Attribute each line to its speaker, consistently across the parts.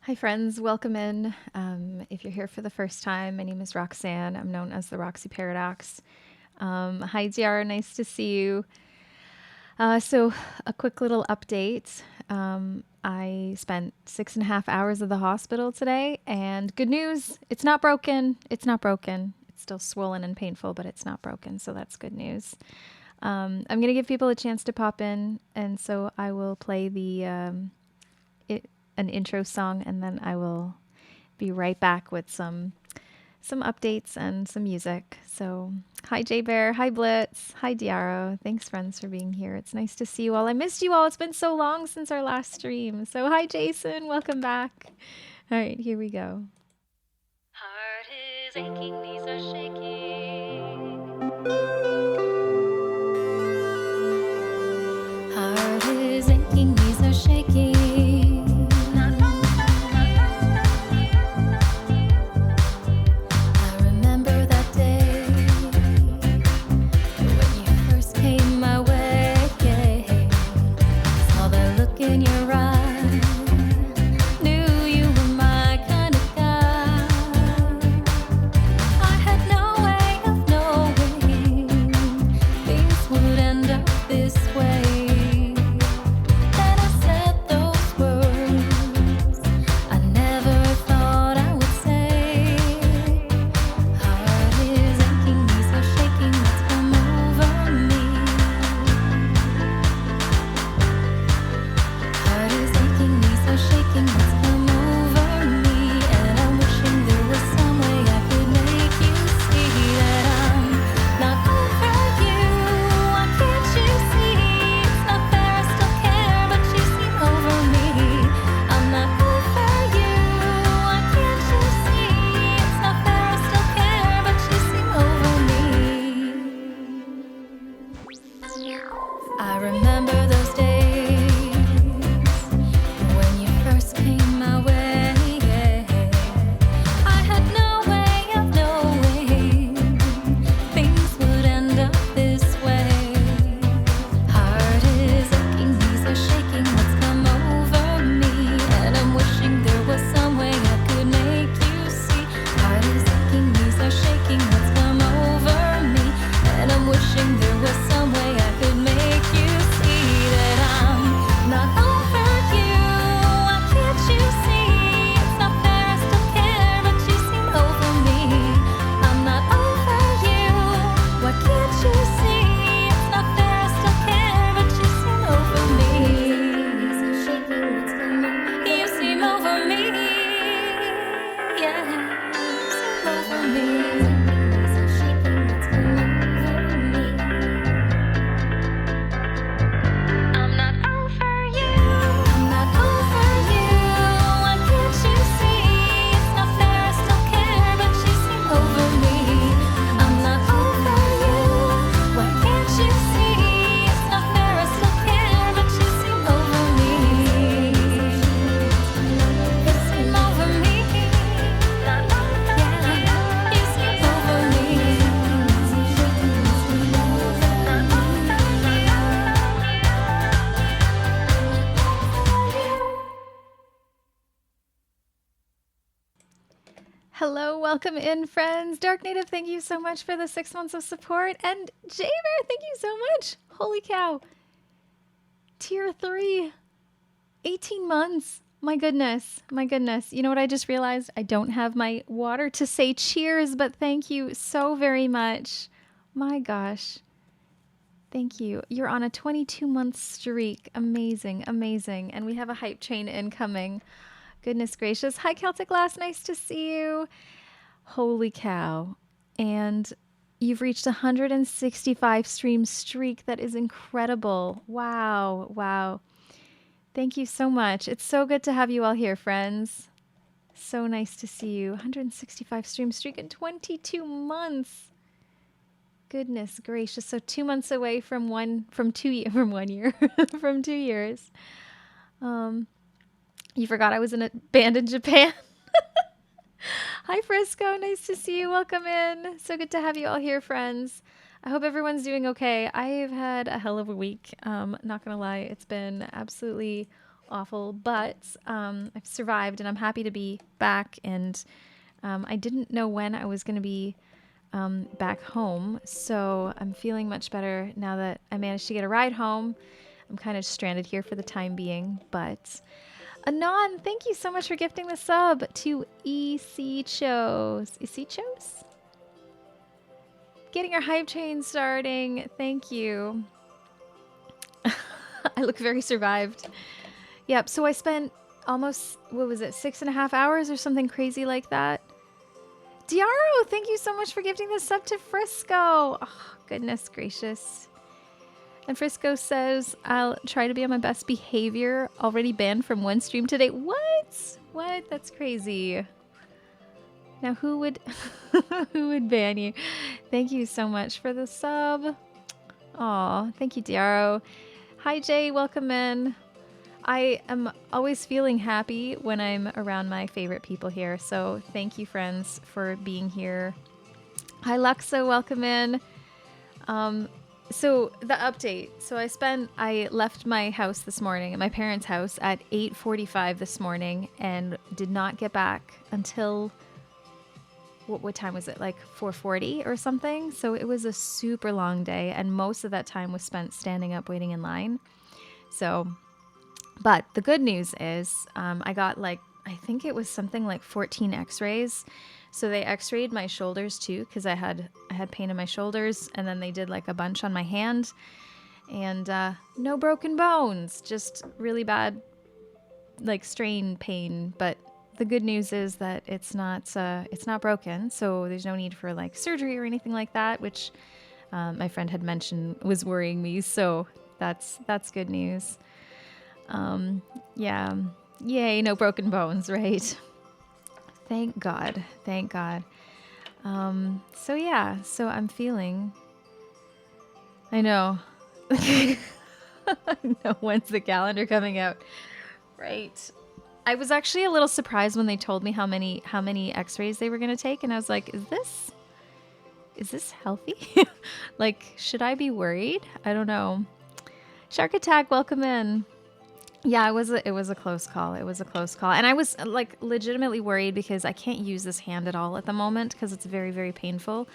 Speaker 1: Hi, friends. Welcome in. If you're here for the first time, my name is Roxanne. I'm known as the Roxy Paradox. Hi, Diara. Nice to see you. So, a quick little update. I spent 6.5 hours at the hospital today, and good news, it's not broken. It's not broken. It's still swollen and painful, but it's not broken. So, that's good news. I'm going to give people a chance to pop in, and so I will play an intro song, and then I will be right back with some updates and some music. So, hi Jay Bear, hi Blitz, hi Diaro. Thanks, friends, for being here. It's nice to see you all. I missed you all. It's been so long since our last stream. So, hi Jason, welcome back. All right, here we go. Heart is aching, knees are shaking. Heart is aching, knees are shaking. I remember that day when you first came my way. Saw the look in your eye, knew you were my kind of guy. I had no way of knowing things would end up this way. Then I said those words I never thought I would say. Heart is aching, knees are shaking, let's come over me. Heart is aching, knees are shaking, let's come over me. And I'm wishing there was some way I could make you see that I'm not over you. Why can't you see? It's not fair, I still care, but you seem over me. I'm not over you. Why can't you see? It's not fair, I still care, but you seem over me. I remember those days when you first came my way. I had no way of knowing things would end up this way. Heart is aching, knees are shaking, let's come over me. And I'm wishing there was some way I could make you see. Heart is aching, knees are shaking, let's come over me. And I'm wishing there was some way I could make you see that I'm not over you. Why can't you see? It's not fair, I still care, but you seem over me. I'm not over you. Why can't you see? It's not fair, I still care, but you seem over me. You seem over me. Yeah, you seem over me. I'm not over you. I'm not over you. Why can't you see? It's not fair, I still care, but you seem over me. I'm not over you. Why can't you see? It's not fair, I still care, but you seem over me. You seem over me. Not over you. You seem over me. Hello, welcome in, friends. Dark Native, thank you so much for the 6 months of support. And Jaber, thank you so much. Holy cow. Tier 3. 18 months. My goodness. My goodness. You know what I just realized? I don't have my water to say cheers, but thank you so very much. My gosh. Thank you. You're on a 22-month streak. Amazing. Amazing. And we have a hype train incoming. Goodness gracious. Hi, Celtic Glass. Nice to see you. Holy cow. And you've reached a 165 stream streak. That is incredible. Wow. Wow. Thank you so much. It's so good to have you all here, friends. So nice to see you. 165 stream streak in 22 months. Goodness gracious. So 2 months away from 1 year, from 2 years. You forgot I was in a band in Japan. Hi, Frisco. Nice to see you. Welcome in. So good to have you all here, friends. I hope everyone's doing okay. I've had a hell of a week. Not gonna lie, it's been absolutely awful, but I've survived and I'm happy to be back. And I didn't know when I was going to be back home, so I'm feeling much better now that I managed to get a ride home. I'm kind of stranded here for the time being, but Anon, thank you so much for gifting the sub to EC Chose. EC Chose? Getting our hype train starting. Thank you. I look very survived. Yep, so I spent almost, what was it, 6.5 hours or something crazy like that. Diaro, thank you so much for gifting the sub to Frisco. Oh, goodness gracious. And Frisco says, I'll try to be on my best behavior. Already banned from one stream today. What? What? That's crazy. Now who would who would ban you? Thank you so much for the sub. Aw, thank you, Diaro. Hi Jay, welcome in. I am always feeling happy when I'm around my favorite people here. So thank you, friends, for being here. Hi Luxa, welcome in. So the update. So I left my house this morning, my parents' house, at 8:45 this morning and did not get back until what time was it? Like 4:40 or something. So it was a super long day, and most of that time was spent standing up waiting in line. So, but the good news is I got I think it was something like 14 x-rays. So they x-rayed my shoulders too, because I had pain in my shoulders, and then they did like a bunch on my hand, and no broken bones, just really bad like strain pain. But the good news is that it's not broken, so there's no need for like surgery or anything like that, which my friend had mentioned was worrying me. So that's good news. Yeah, yay, no broken bones, right? Thank God. Thank God. So yeah, so I'm feeling, I know. No, when's the calendar coming out? Right. I was actually a little surprised when they told me how many x-rays they were going to take, and I was like, is this healthy? Like, should I be worried? I don't know. Shark Attack, welcome in. Yeah, it was a close call. It was a close call. And I was like legitimately worried because I can't use this hand at all at the moment because it's very, very painful.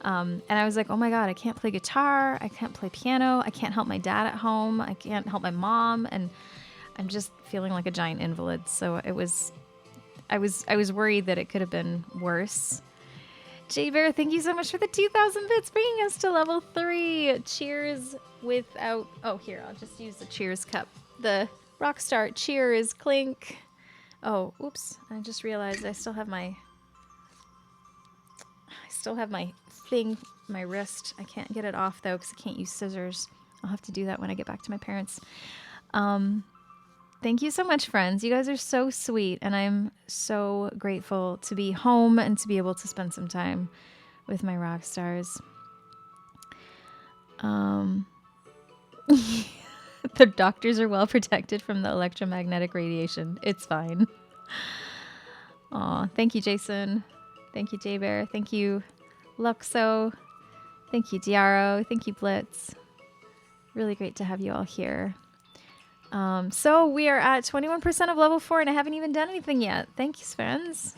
Speaker 1: And I was like, oh my God, I can't play guitar. I can't play piano. I can't help my dad at home. I can't help my mom. And I'm just feeling like a giant invalid. So I was worried that it could have been worse. J Bear, thank you so much for the 2,000 bits, bringing us to level 3. Cheers without, oh, here, I'll just use the cheers cup. The Roxstar, cheers, clink. Oh, oops, I just realized I still have my thing, my wrist. I can't get it off though, because I can't use scissors. I'll have to do that when I get back to my parents. Thank you so much, friends. You guys are so sweet, and I'm so grateful to be home and to be able to spend some time with my rock stars. The doctors are well protected from the electromagnetic radiation. It's fine. Aw, thank you, Jason. Thank you, J-Bear. Thank you, Luxo. Thank you, Diaro. Thank you, Blitz. Really great to have you all here. So we are at 21% of level 4, and I haven't even done anything yet. Thank you, friends.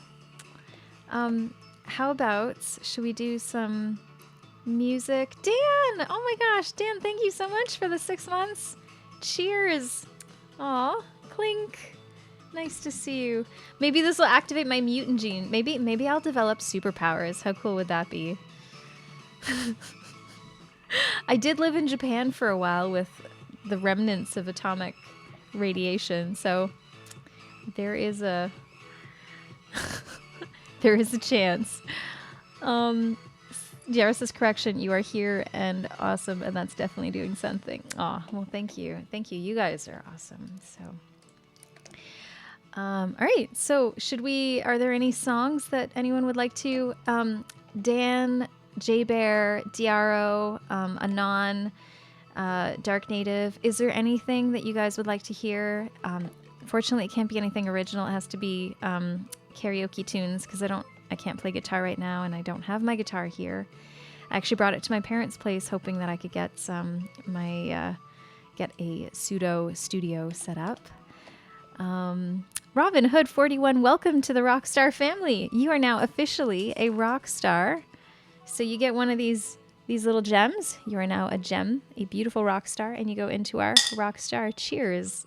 Speaker 1: How about, should we do some music? Dan! Oh my gosh, Dan, thank you so much for the 6 months. Cheers. Aw, clink. Nice to see you. Maybe this will activate my mutant gene. Maybe I'll develop superpowers. How cool would that be? I did live in Japan for a while with the remnants of atomic radiation, so there is a there is a chance. Jairus' correction, you are here and awesome, and that's definitely doing something. Aw, well, thank you. Thank you. You guys are awesome. So, all right. So are there any songs that anyone would like to, Dan, J-Bear, Diaro, Anon, Dark Native, is there anything that you guys would like to hear? Fortunately, it can't be anything original. It has to be karaoke tunes, because I can't play guitar right now, and I don't have my guitar here. I actually brought it to my parents' place, hoping that I could get get a pseudo studio set up. Robin Hood 41, welcome to the Roxstar family. You are now officially a rock star. So you get one of these little gems. You are now a gem, a beautiful rock star, and you go into our Roxstar. Cheers.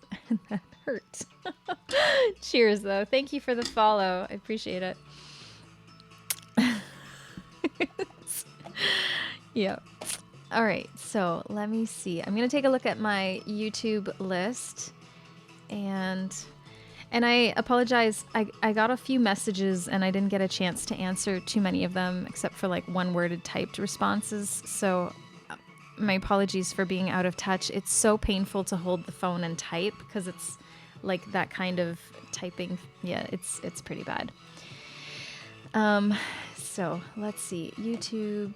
Speaker 1: That hurt. Cheers, though. Thank you for the follow. I appreciate it. Yeah. All right. So let me see. I'm going to take a look at my YouTube list. And I apologize. I got a few messages and I didn't get a chance to answer too many of them except for like one-worded typed responses. So my apologies for being out of touch. It's so painful to hold the phone and type because it's like that kind of typing. Yeah, it's pretty bad. So let's see. YouTube.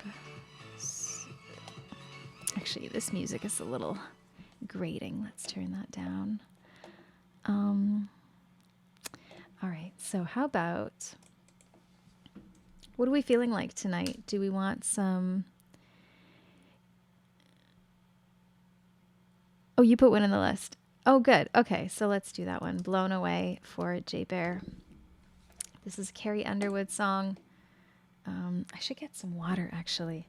Speaker 1: Actually, this music is a little grating. Let's turn that down. All right, so how about, what are we feeling like tonight? Do we want some, oh, you put one in the list. Oh, good. Okay, so let's do that one. Blown Away for J Bear. This is a Carrie Underwood song. I should get some water, actually.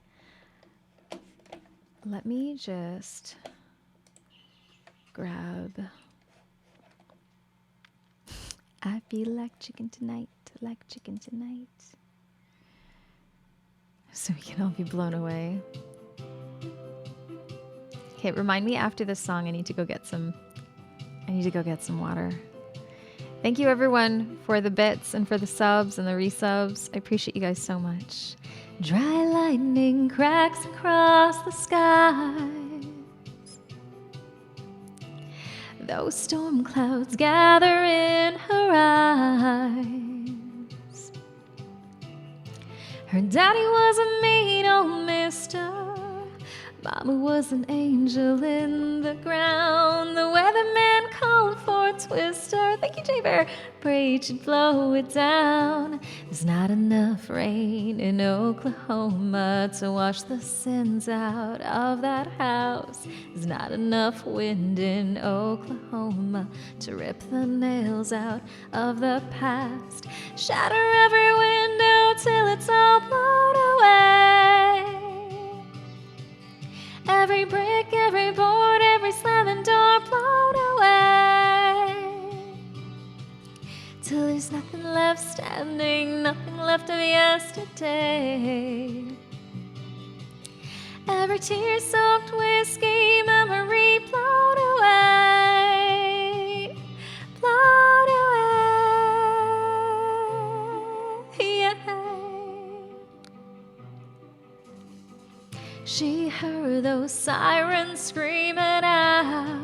Speaker 1: Let me just grab... I feel like chicken tonight, like chicken tonight. So we can all be blown away. Okay, remind me after this song I need to go get some water. Thank you everyone for the bits and for the subs and the resubs. I appreciate you guys so much. Dry lightning cracks across the sky. Those storm clouds gather in her eyes. Her daddy was a mean old mister. Mama was an angel in the ground. The weatherman called for a twister. Thank you, J Bear. Prayed she'd blow it down. There's not enough rain in Oklahoma to wash the sins out of that house. There's not enough wind in Oklahoma to rip the nails out of the past. Shatter every window till it's all blown away. Every brick, every board, every slamming door blown away. Till there's nothing left standing, nothing left of yesterday. Every tear-soaked whiskey memory blown away. Blown away, yeah. She heard those sirens screaming out.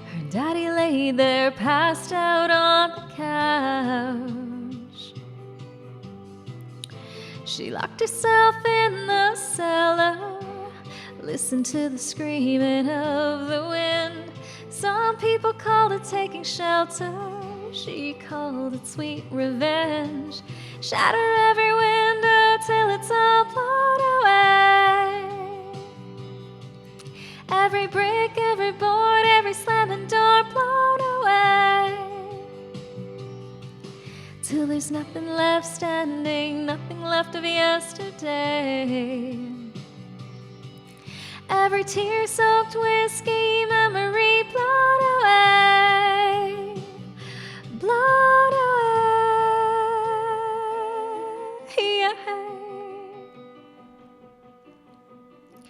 Speaker 1: Her daddy lay there passed out on the couch. She locked herself in the cellar, listened to the screaming of the wind. Some people called it taking shelter. She called it sweet revenge. Shatter every window till it's all blown away. Every brick, every board, every slamming door blown away. Till there's nothing left standing, nothing left of yesterday. Every tear-soaked whiskey memory blown away. Blown away, yeah.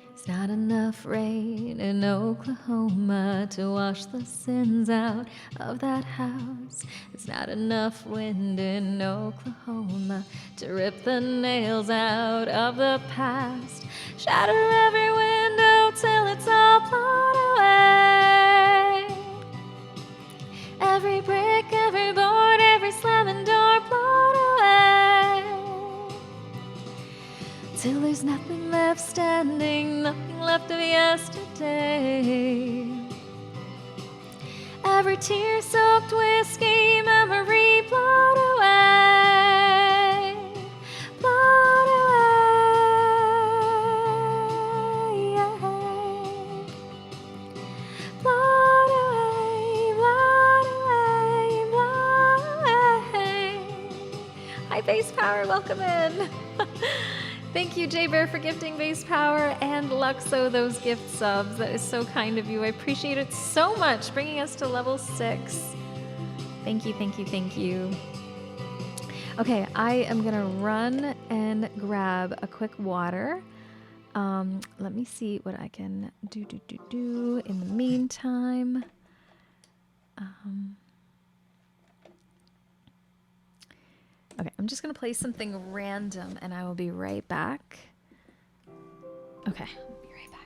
Speaker 1: There's not enough rain in Oklahoma to wash the sins out of that house. There's not enough wind in Oklahoma to rip the nails out of the past. Shatter every window till it's all blown away. Every brick, every board, every slamming door blown away. Till there's nothing left standing, nothing left of yesterday. Every tear-soaked whiskey memory blown away. Blown away, yeah. Blown away. Base Power, welcome in. Thank you, Jay Bear, for gifting Base Power, and Luxo, those gift subs. That is so kind of you. I appreciate it so much, bringing us to level 6. Thank you, thank you, thank you. Okay, I am going to run and grab a quick water. Let me see what I can do in the meantime. Okay, I'm just going to play something random and I will be right back. Okay, I'll be right back.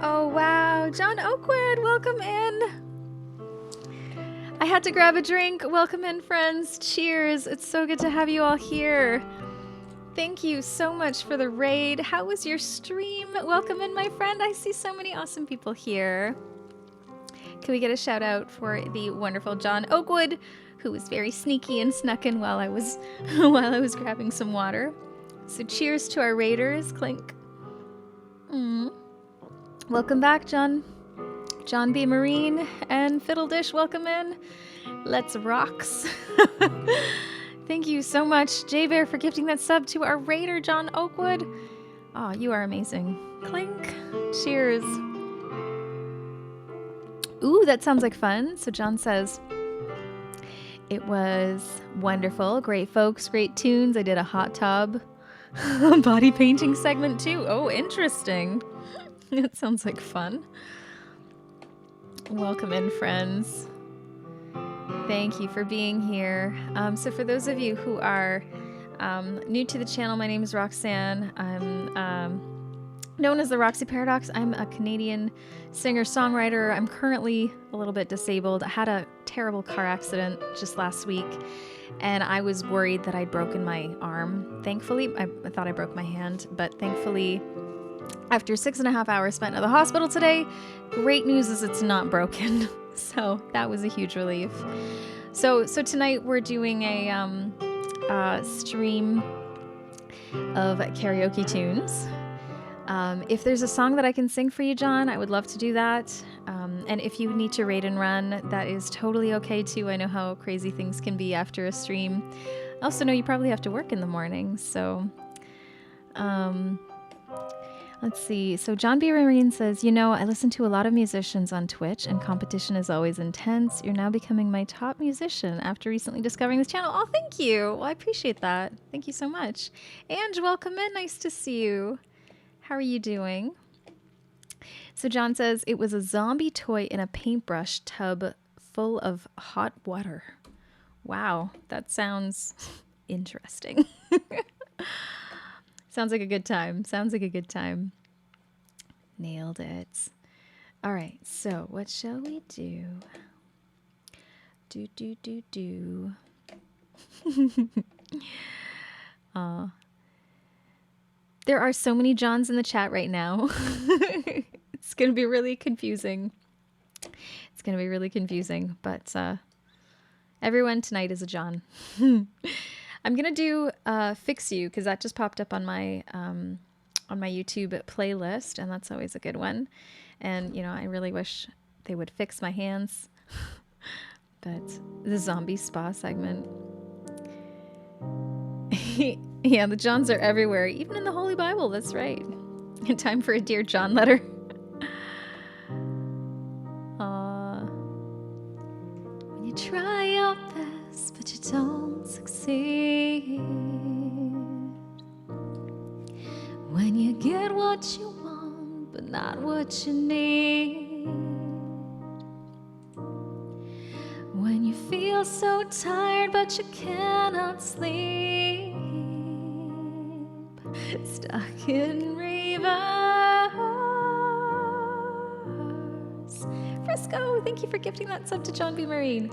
Speaker 1: Oh, wow. John Oakwood, welcome in. I had to grab a drink. Welcome in, friends. Cheers. It's so good to have you all here. Thank you so much for the raid. How was your stream? Welcome in, my friend. I see so many awesome people here. Can we get a shout out for the wonderful John Oakwood, who was very sneaky and snuck in while I was grabbing some water. So cheers to our raiders. Clink. Welcome back, John. John B. Marine and Fiddle Dish, welcome in. Let's rocks. Thank you so much, Jay Bear, for gifting that sub to our raider, John Oakwood. Oh, you are amazing. Clink. Cheers. Ooh, that sounds like fun. So John says, it was wonderful. Great folks, great tunes. I did a hot tub body painting segment too. Oh, interesting. That sounds like fun. Welcome in, friends. Thank you for being here. So for those of you who are new to the channel, my name is Roxanne. I'm known as the Roxy Paradox. I'm a Canadian singer-songwriter. I'm currently a little bit disabled. I had a terrible car accident just last week, and I was worried that I'd broken my arm. Thankfully, I thought I broke my hand, but thankfully, after 6.5 hours spent at the hospital today, great news is it's not broken. So that was a huge relief. So tonight we're doing a stream of karaoke tunes. If there's a song that I can sing for you, John, I would love to do that. And if you need to raid and run, that is totally okay too. I know how crazy things can be after a stream. I also know you probably have to work in the morning, so... let's see. So John B. Marine says, I listen to a lot of musicians on Twitch and competition is always intense. You're now becoming my top musician after recently discovering this channel. Oh, thank you. Well, I appreciate that. Thank you so much. Ange, welcome in. Nice to see you. How are you doing? So John says, it was a zombie toy in a paintbrush tub full of hot water. Wow, that sounds interesting. Sounds like a good time. Sounds like a good time. Nailed it. All right, so what shall we do? Do. There are so many Johns in the chat right now. It's going to be really confusing. It's going to be really confusing, but everyone tonight is a John. I'm going to do Fix You because that just popped up on my YouTube playlist, and that's always a good one. And, I really wish they would fix my hands. But the zombie spa segment. Yeah, the Johns are everywhere, even in the Holy Bible. That's right. Time for a Dear John letter. When you try your best, but you don't succeed. When you get what you want, but not what you need. feel so tired, but you cannot sleep. Stuck in reverse. Frisco, thank you for gifting that sub to John B. Marine.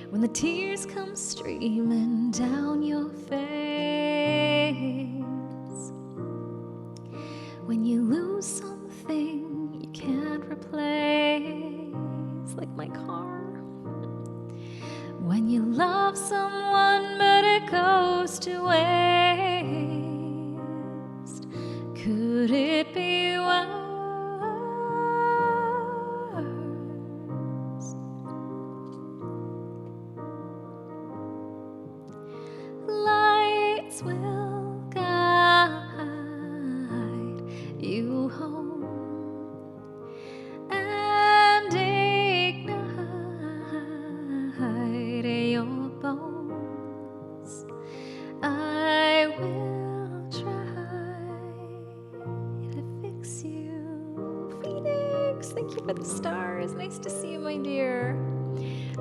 Speaker 1: When the tears come streaming down your face, when you lose something you can't replace, like my car. When you love someone but it goes to waste, could it be worse? Lights will guide you home and ignite your bones. I will try to fix you. Phoenix, thank you for the stars. Nice to see you, my dear.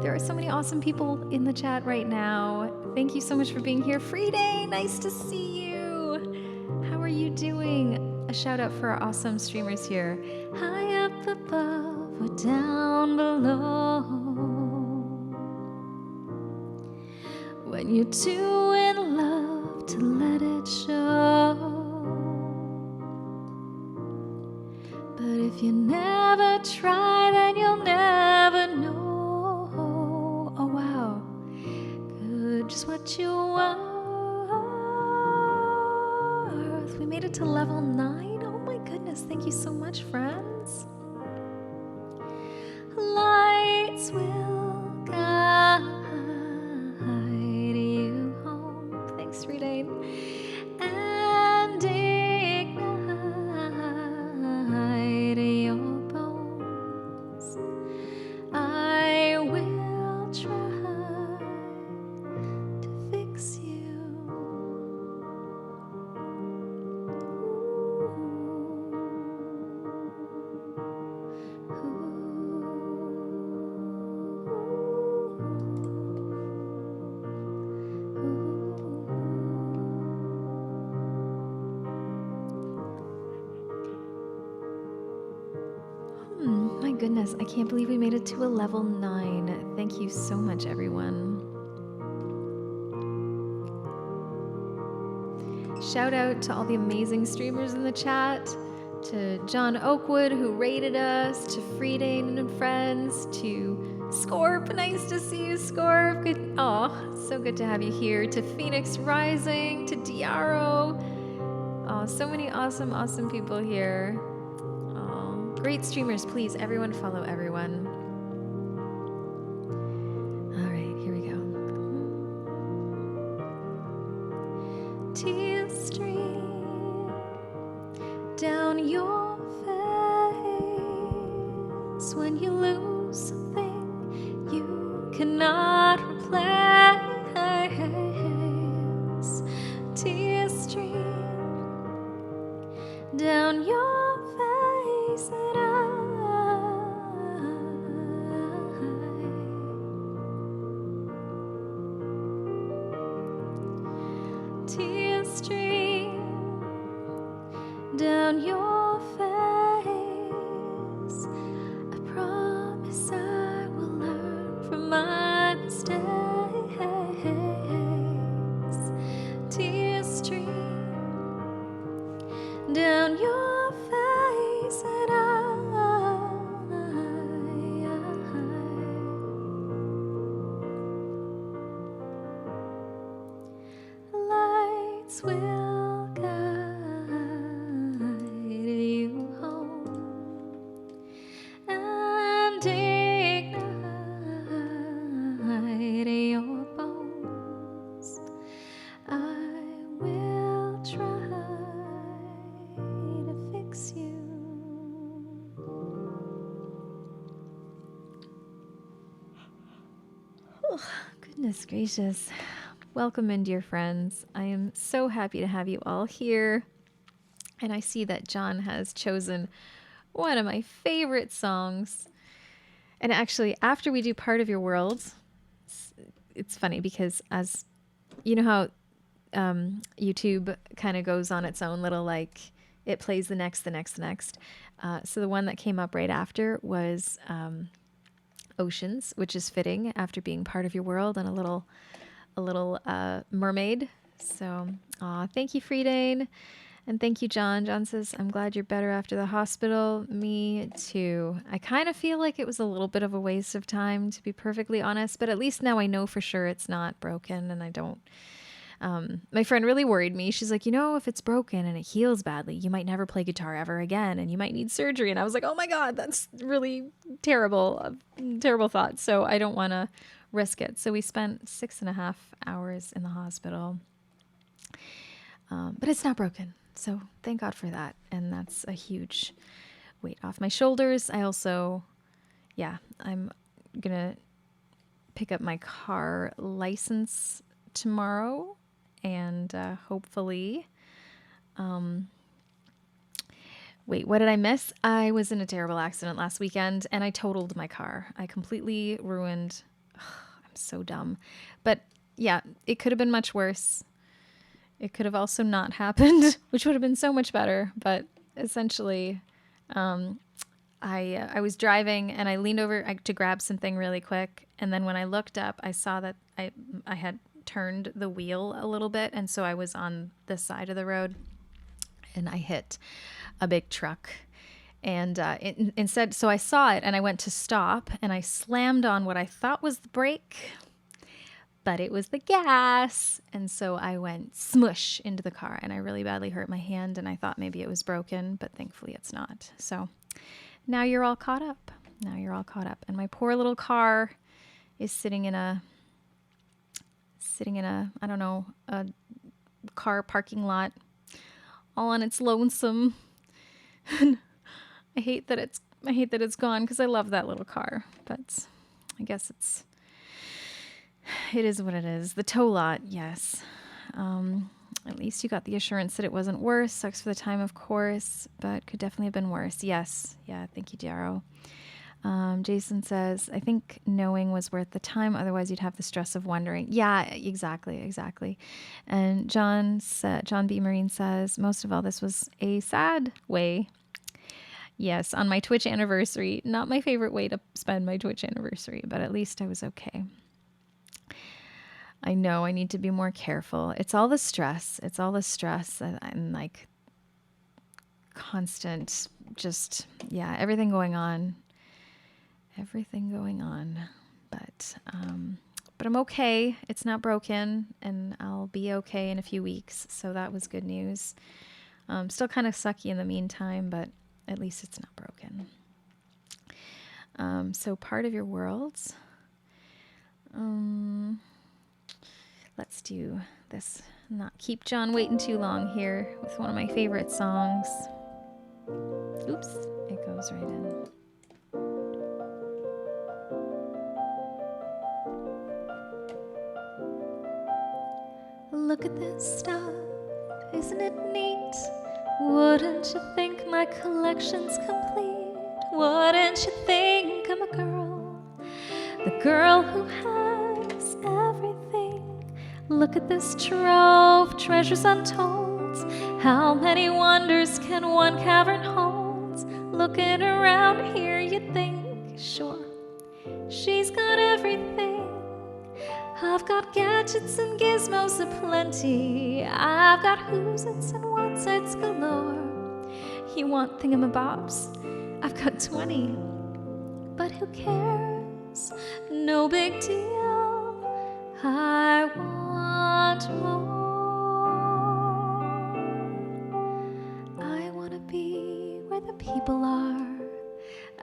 Speaker 1: There are so many awesome people in the chat right now. Thank you so much for being here. Free Day, nice to see you. How are you doing? A shout out for our awesome streamers here. High up above or down below. When you're too in love to let it show. But if you never try, then you'll never know. Oh wow, good, just what you are. We made it to level 9. Oh my goodness, thank you so much, friends. Lights will guide you home. Thanks, Redane. And ignite your bones. I will try to fix you. My goodness, I can't believe we made it to a level 9. Thank you so much, everyone. Shout out to all the amazing streamers in the chat, to John Oakwood who rated us, to Freedane and friends, to Scorp, nice to see you, Scorp. Good, oh, so good to have you here. To Phoenix Rising, to Diaro. Oh, so many awesome, awesome people here. Oh, great streamers, please, everyone follow everyone. All right, here we go. Tears stream down your face when you lose something you cannot replace. Tears stream down your face and tears stream down your face. I promise I will learn from my mistakes. Tears stream down your face and lights will guide you home and ignite your bones. I will try to fix you. Oh, goodness gracious. Welcome in, dear friends. I am so happy to have you all here. And I see that John has chosen one of my favorite songs. And actually, after we do Part of Your World, it's funny because as you know how YouTube kind of goes on its own little like it plays the next. So the one that came up right after was Oceans, which is fitting after being part of your world and a little mermaid. So, thank you, Friedane. And thank you, John. John says, I'm glad you're better after the hospital. Me too. I kind of feel like it was a little bit of a waste of time, to be perfectly honest, but at least now I know for sure it's not broken and I don't. My friend really worried me. She's like, if it's broken and it heals badly, you might never play guitar ever again and you might need surgery. And I was like, oh my God, that's really terrible, terrible thought. So I don't want to risk it. So we spent 6.5 hours in the hospital, but it's not broken. So thank God for that. And that's a huge weight off my shoulders. I also, I'm going to pick up my car license tomorrow and hopefully, wait, what did I miss? I was in a terrible accident last weekend and I totaled my car. I completely ruined, I'm so dumb. But yeah, it could have been much worse. It could have also not happened, which would have been so much better. But essentially, I was driving and I leaned over to grab something really quick. And then when I looked up, I saw that I had turned the wheel a little bit. And so I was on the side of the road and I hit a big truck. And instead, so I saw it and I went to stop and I slammed on what I thought was the brake, but it was the gas. And so I went smush into the car and I really badly hurt my hand and I thought maybe it was broken, but thankfully it's not. So now you're all caught up. And my poor little car is sitting in a, I don't know, a car parking lot all on its lonesome. And I hate that it's gone because I love that little car, but I guess it is what it is. The tow lot, yes. At least you got the assurance that it wasn't worse. Sucks for the time, of course, but could definitely have been worse. Yes. Yeah. Thank you, Darrow. Jason says, I think knowing was worth the time. Otherwise you'd have the stress of wondering. Yeah, exactly. And John B. Marine says, most of all, this was a sad way. Yes. On my Twitch anniversary, not my favorite way to spend my Twitch anniversary, but at least I was okay. I know I need to be more careful. It's all the stress. I'm like constant, just, everything going on. But I'm okay. It's not broken and I'll be okay in a few weeks. So that was good news. Still kind of sucky in the meantime, but at least it's not broken. So part of your worlds. Let's do this. Not keep John waiting too long here with one of my favorite songs. Oops, it goes right in. Look at this stuff, isn't it neat? Wouldn't you think my collection's complete? Wouldn't you think I'm a girl? The girl who has everything. Look at this trove, treasures untold. How many wonders can one cavern hold? Looking around here, you'd think, sure, she's got everything. I've got gadgets and gizmos aplenty. I've got who's-its and what's-its galore. You want thingamabobs? I've got 20. But who cares? No big deal. I want more. I want to be where the people are.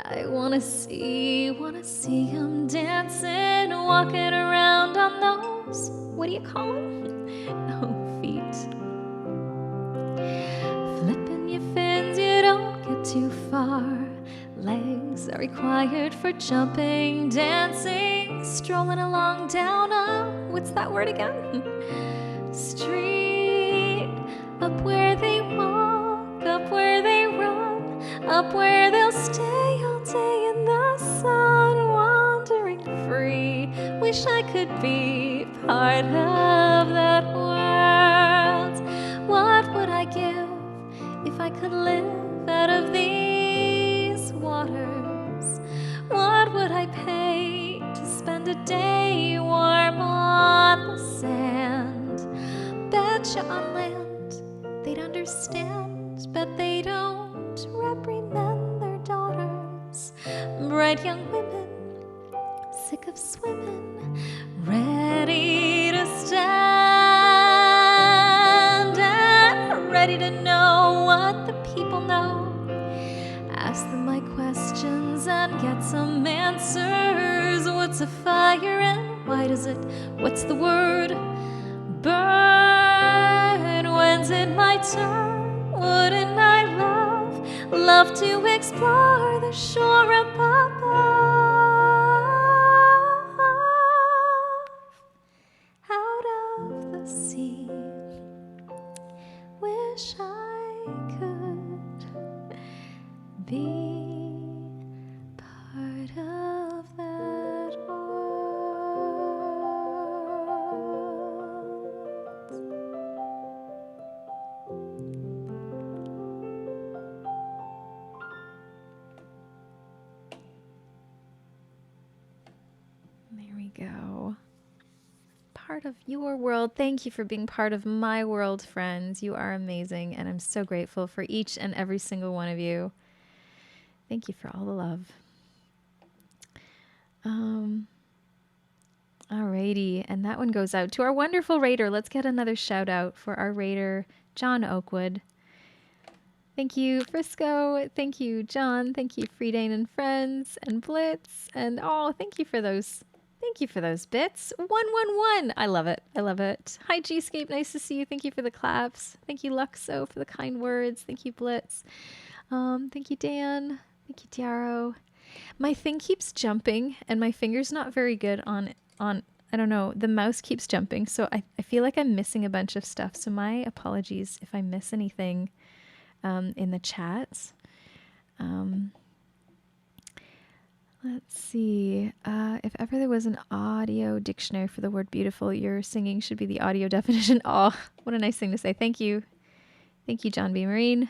Speaker 1: I wanna see them dancing, walking around on those, what do you call them? Oh, feet. Flipping your fins, you don't get too far. Legs are required for jumping, dancing, strolling along down a, what's that word again? Street, up where they walk, up where they run, up where they'll stay all day in the sun, wandering free. Wish I could be part of that world. What would I give if I could live out of these waters? What would I pay to spend a day warm on the sand? Betcha on land they'd understand, but they don't reprimand their daughters. Bright young women, sick of swimming, ready to stand and ready to know what the people know. Ask them my questions and get some answers. What's a fire and why does it? What's the word? Burn. When's it my turn? Wouldn't I love to explore the shore above, out of the sea? Wish I could be part of that world. There we go. Part of your world. Thank you for being part of my world, friends. You are amazing, and I'm so grateful for each and every single one of you. Thank you for all the love. Alrighty, and that one goes out to our wonderful raider. Let's get another shout out for our raider, John Oakwood. Thank you, Frisco. Thank you, John. Thank you, Freedane and Friends and Blitz. And thank you for those. Thank you for those bits. 111. I love it. I love it. Hi, G-Scape. Nice to see you. Thank you for the claps. Thank you, Luxo, for the kind words. Thank you, Blitz. Thank you, Dan. Thank you, Tiaro. My thing keeps jumping, and my finger's not very good on I don't know, the mouse keeps jumping, so I feel like I'm missing a bunch of stuff. So my apologies if I miss anything in the chats. Let's see. If ever there was an audio dictionary for the word beautiful, your singing should be the audio definition. Oh, what a nice thing to say. Thank you. Thank you, John B. Marine.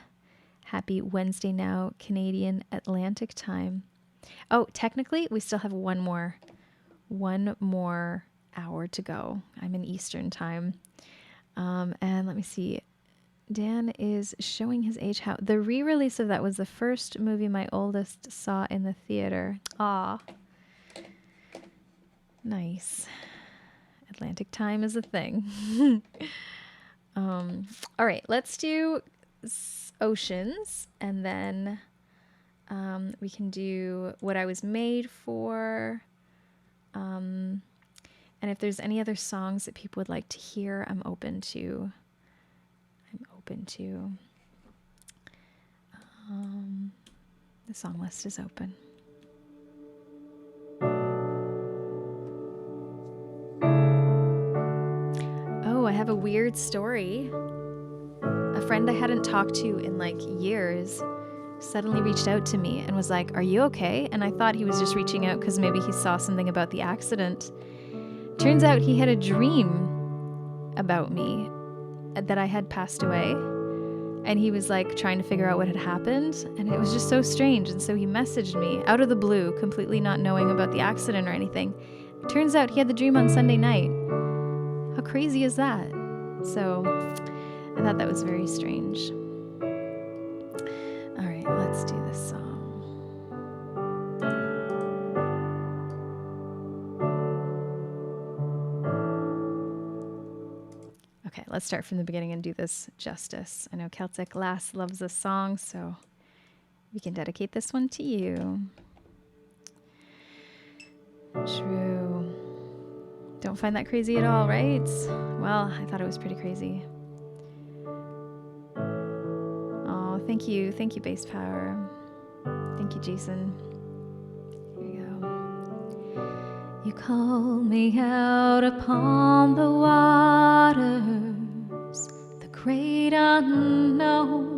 Speaker 1: Happy Wednesday now, Canadian Atlantic time. Oh, technically, we still have one more hour to go. I'm in Eastern time. And let me see. Dan is showing his age. How the re-release of that was the first movie my oldest saw in the theater. Ah, nice. Atlantic time is a thing. All right, let's do oceans, and then we can do what I was made for. And if there's any other songs that people would like to hear, I'm open to. The song list is open. Oh, I have a weird story. A friend I hadn't talked to in like years suddenly reached out to me and was like, "Are you okay?" And I thought he was just reaching out because maybe he saw something about the accident. Turns out he had a dream about me that I had passed away. And he was like trying to figure out what had happened. And it was just so strange. And so he messaged me out of the blue, completely not knowing about the accident or anything. It turns out he had the dream on Sunday night. How crazy is that? So I thought that was very strange. All right, let's do this song. Okay, let's start from the beginning and do this justice. I know Celtic Lass loves this song, so we can dedicate this one to you. True. Don't find that crazy at all, right? Well, I thought it was pretty crazy. Oh, thank you. Thank you, Bass Power. Thank you, Jason. Here you go. You call me out upon the waters, the great unknown,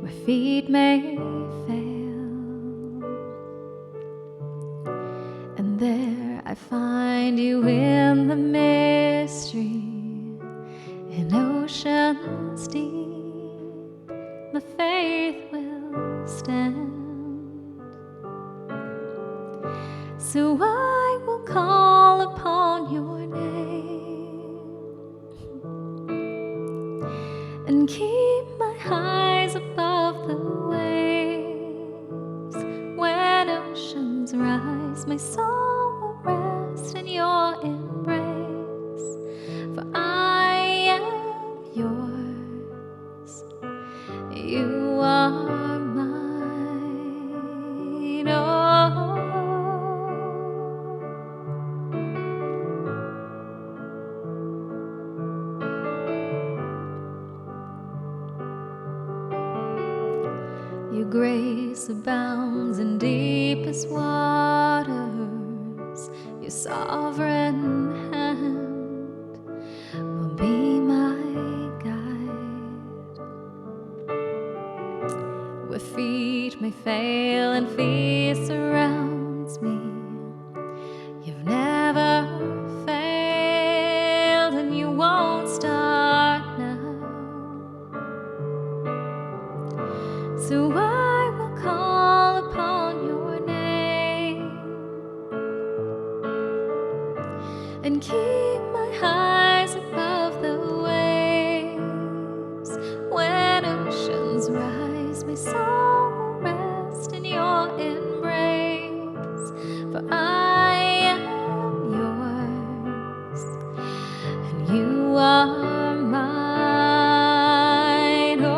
Speaker 1: where feet may fail, and there stand. So I will call upon your name and keep my eyes above the waves. When oceans rise, my soul will rest in your embrace. For I am yours, you are mine. Oh, your grace abounds in deepest waters. Your sovereign hand will be my guide. Where feet may fail and fear surrounds me, you've never failed and you won't start now. So I will call upon your name and keep my eyes above the waves. When oceans rise, my soul will rest in your embrace. For I am yours, and you are mine. Oh,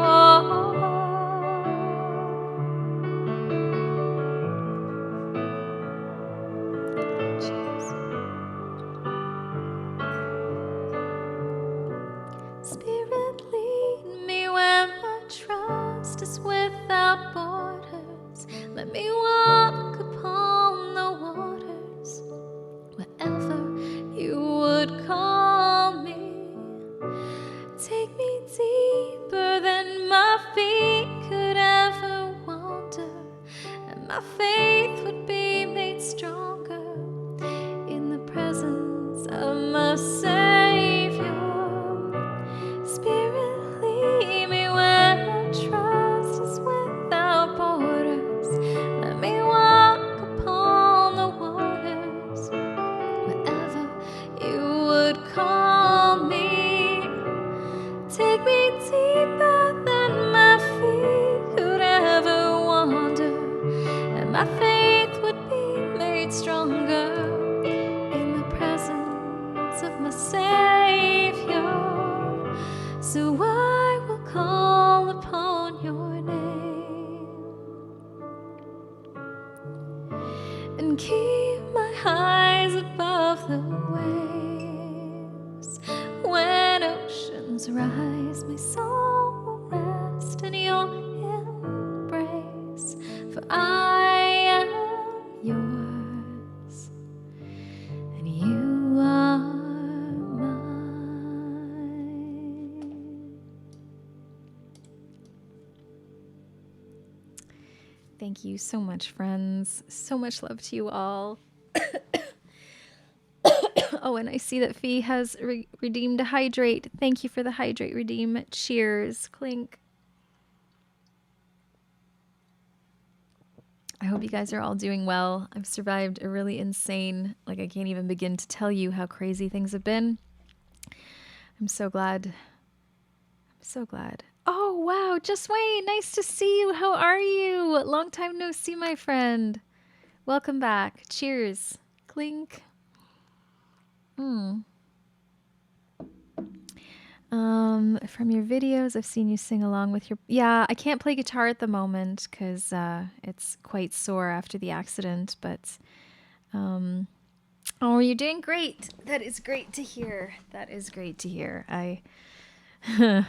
Speaker 1: Spirit, lead me where my trust is without borders. Let me walk upon the waters wherever you would call me. Take me deeper than my feet could ever wander, and my faith would be made stronger in the presence of my Savior. Spirit, lead me where my trust is without borders. Let me walk upon the waters wherever you would call me. Take me deeper than my feet could ever wander, and my faith would be made stronger in the presence of my Savior. So I will call upon your name and keep my eyes above the waves. When oceans rise, my soul will rest in your embrace. For I am yours, and you are mine. Thank you so much, friends. So much love to you all. Oh, and I see that Fee has redeemed a hydrate. Thank you for the hydrate redeem. Cheers. Clink. I hope you guys are all doing well. I've survived a really insane, I can't even begin to tell you how crazy things have been. I'm so glad. I'm so glad. Oh, wow. Just wait. Nice to see you. How are you? Long time no see, my friend. Welcome back. Cheers. Clink. From your videos, I've seen you sing along with your... Yeah, I can't play guitar at the moment because it's quite sore after the accident, but... Oh, you're doing great. That is great to hear. That is great to hear. I'm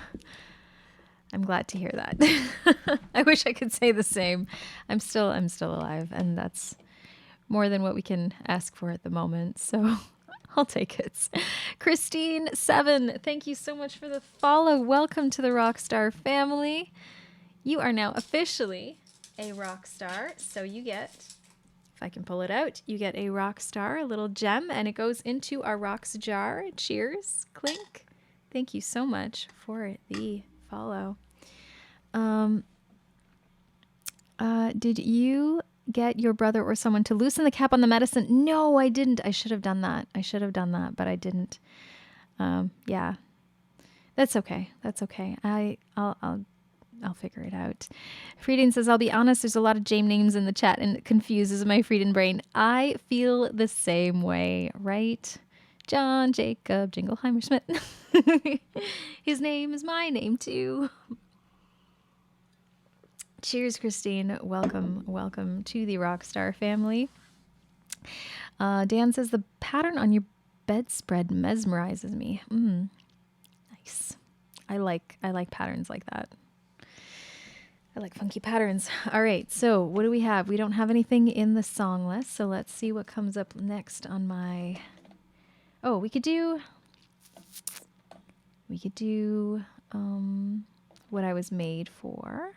Speaker 1: glad to hear that. I wish I could say the same. I'm still alive, and that's more than what we can ask for at the moment, so... I'll take it. Christine 7, thank you so much for the follow. Welcome to the Roxstar family. You are now officially a Roxstar. So you get, if I can pull it out, you get a Roxstar, a little gem, and it goes into our rocks jar. Cheers. Clink. Thank you so much for the follow. Did you get your brother or someone to loosen the cap on the medicine? No, I didn't. I should have done that. But I didn't. Yeah, that's okay. I'll figure it out. Frieden says, I'll be honest, there's a lot of James names in the chat and it confuses my Frieden brain. I feel the same way, right? John, Jacob, Jingleheimer Smith. His name is my name too. Cheers, Christine. Welcome to the Roxstar family. Dan says, the pattern on your bedspread mesmerizes me. Nice. I like patterns like that. I like funky patterns. All right, so what do we have? We don't have anything in the song list, so let's see what comes up next on my... Oh, we could do What I Was Made For.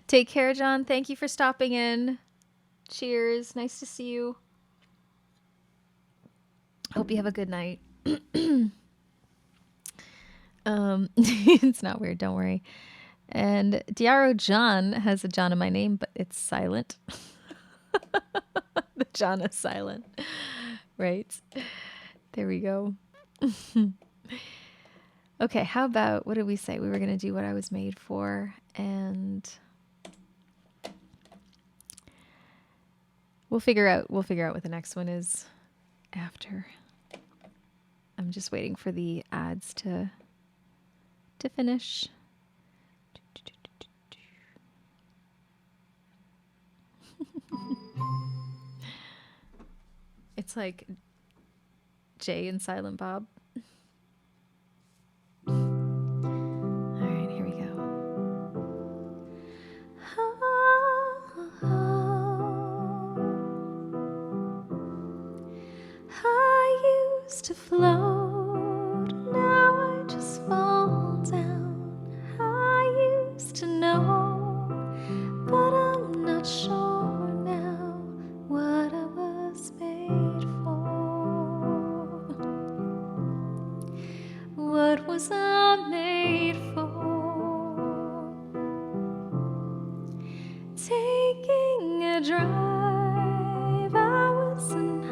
Speaker 1: Take care, John. Thank you for stopping in. Cheers. Nice to see you. Hope you have a good night. It's not weird, don't worry. And Diaro John has a John in my name, but it's silent. The John is silent. Right. There we go. Okay, how about, what did we say? We were going to do What I Was Made For, and we'll figure out what the next one is after. I'm just waiting for the ads to finish. It's like Jay and Silent Bob. All right, here we go. I used to float, now I just fall down. I used to know, but I'm not sure now what I was made for. What was I made for? Taking a drive, I was an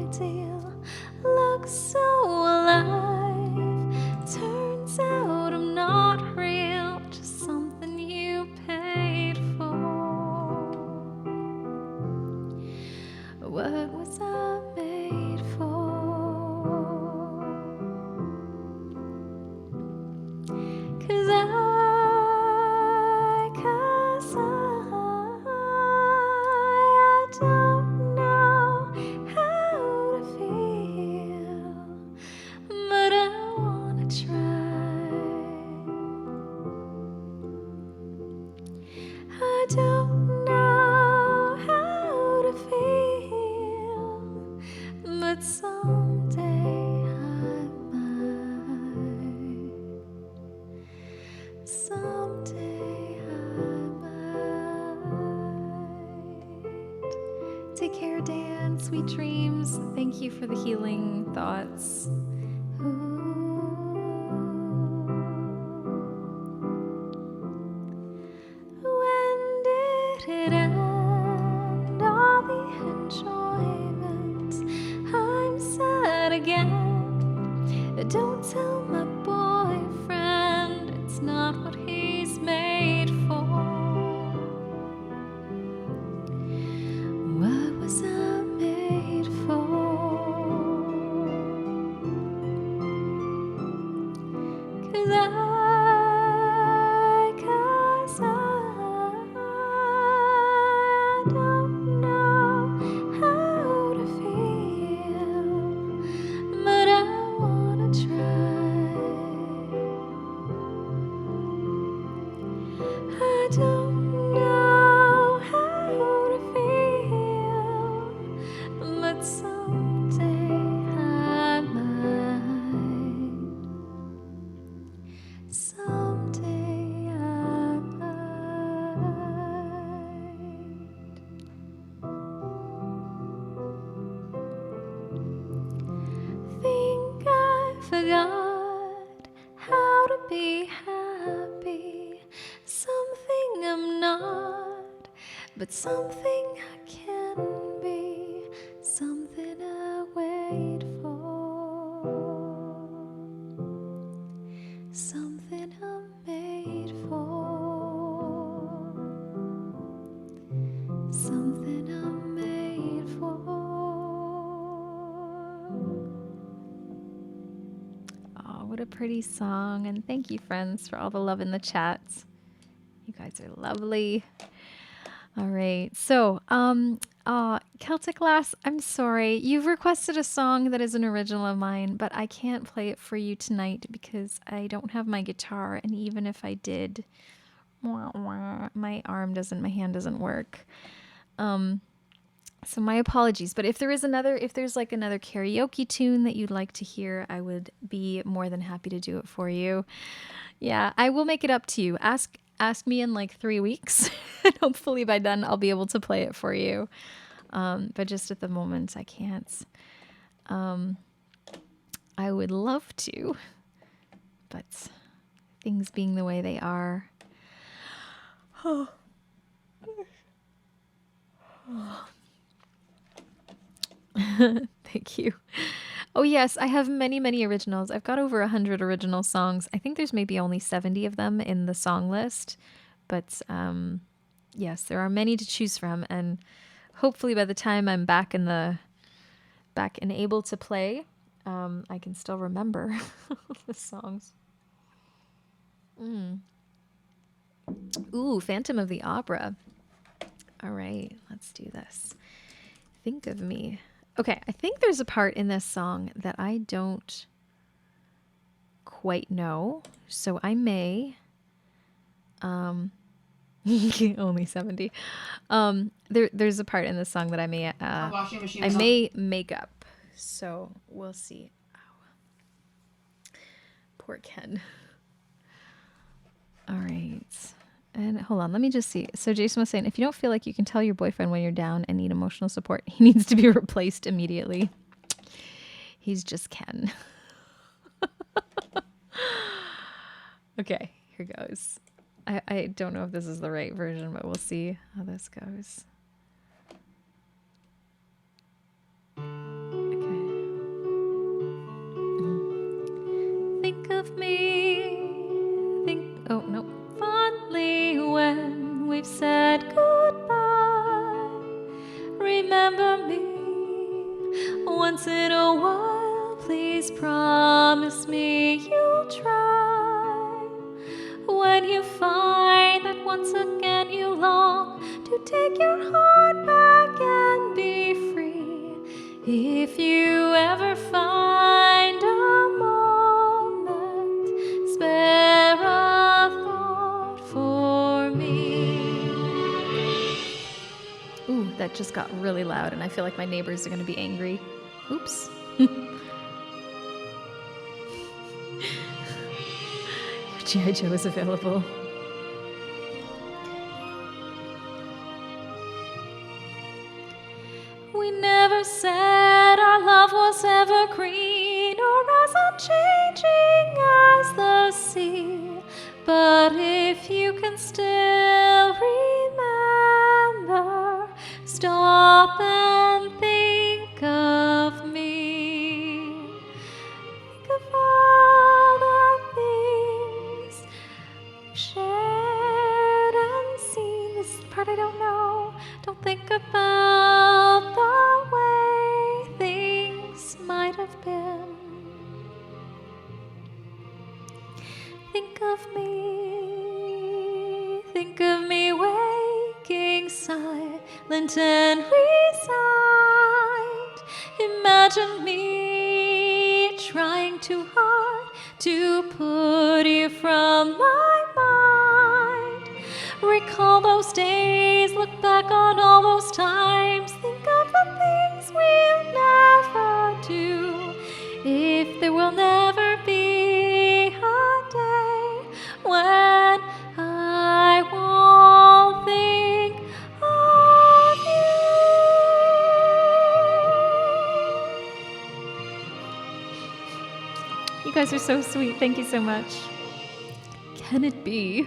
Speaker 1: ideal, looked so alive. Turns out I'm not real, just something you paid for. What was I made for? 'Cause I don't know how to feel, but I wanna try. I don't know how to feel, but someday I might. Someday I might. Take care, Dan. Sweet dreams. Thank you for the healing thoughts. When did it end? All the enjoyment. I'm sad again. Don't tell my boyfriend, it's not what he's made for. What was I made for? 'Cause I don't know how to feel, but I wanna try. I don't know how to feel, but someday I might. But something can be, something I wait for, something I'm made for, something I'm made for. Oh, what a pretty song. And thank you, friends, for all the love in the chats. You guys are lovely. All right. So, Celtic Lass, I'm sorry. You've requested a song that is an original of mine, but I can't play it for you tonight because I don't have my guitar. And even if I did, my hand doesn't work. So my apologies. But if there's another karaoke tune that you'd like to hear, I would be more than happy to do it for you. Yeah, I will make it up to you. Ask me in like 3 weeks, and hopefully by then I'll be able to play it for you. But just at the moment, I can't. I would love to, but things being the way they are. Oh. Thank you. Oh yes, I have many, many originals. I've got over 100 original songs. I think there's maybe only 70 of them in the song list. But yes, there are many to choose from. And hopefully by the time I'm back and able to play, I can still remember the songs. Ooh, Phantom of the Opera. All right, let's do this. Think of Me. Okay, I think there's a part in this song that I don't quite know, so I may only 70. There's a part in this song that I may make up. So we'll see. Ow. Poor Ken. All right. And hold on, let me just see. So Jason was saying, if you don't feel like you can tell your boyfriend when you're down and need emotional support, he needs to be replaced immediately. He's just Ken. Okay, here goes. I don't know if this is the right version, but we'll see how this goes. Okay. Think of me. Oh, no. Fondly when we've said goodbye. Remember me once in a while. Please promise me you'll try. When you find that once again you long to take your heart back and be free. If you ever find a moment, spare a thought for me. Ooh, that just got really loud, and I feel like my neighbors are going to be angry. Oops. G.I. Joe is available. We never said our love was evergreen or as unchanging as the sea. But if you can still remember, stop and think of me. Think of all the things we've shared and seen. This part I don't know. Don't think about the way things might have been. Think of me waking silent and resigned. Imagine me trying too hard to put you from my mind. Recall those days, look back on all those times. Think of the things we'll never do. If there will never be a day when I won't think of you. You guys are so sweet. Thank you so much. Can it be?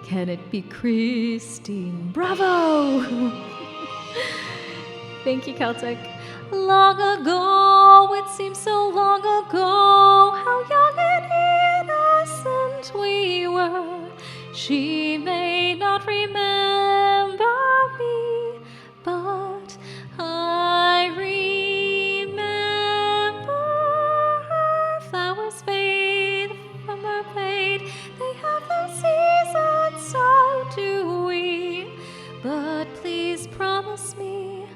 Speaker 1: Can it be Christine? Bravo! Thank you, Celtic. Long ago, it seems so long ago, how young and innocent we were. She may not remember me, but I remember her. Flowers fade from her blade, they have their seasons, so do we. But please promise me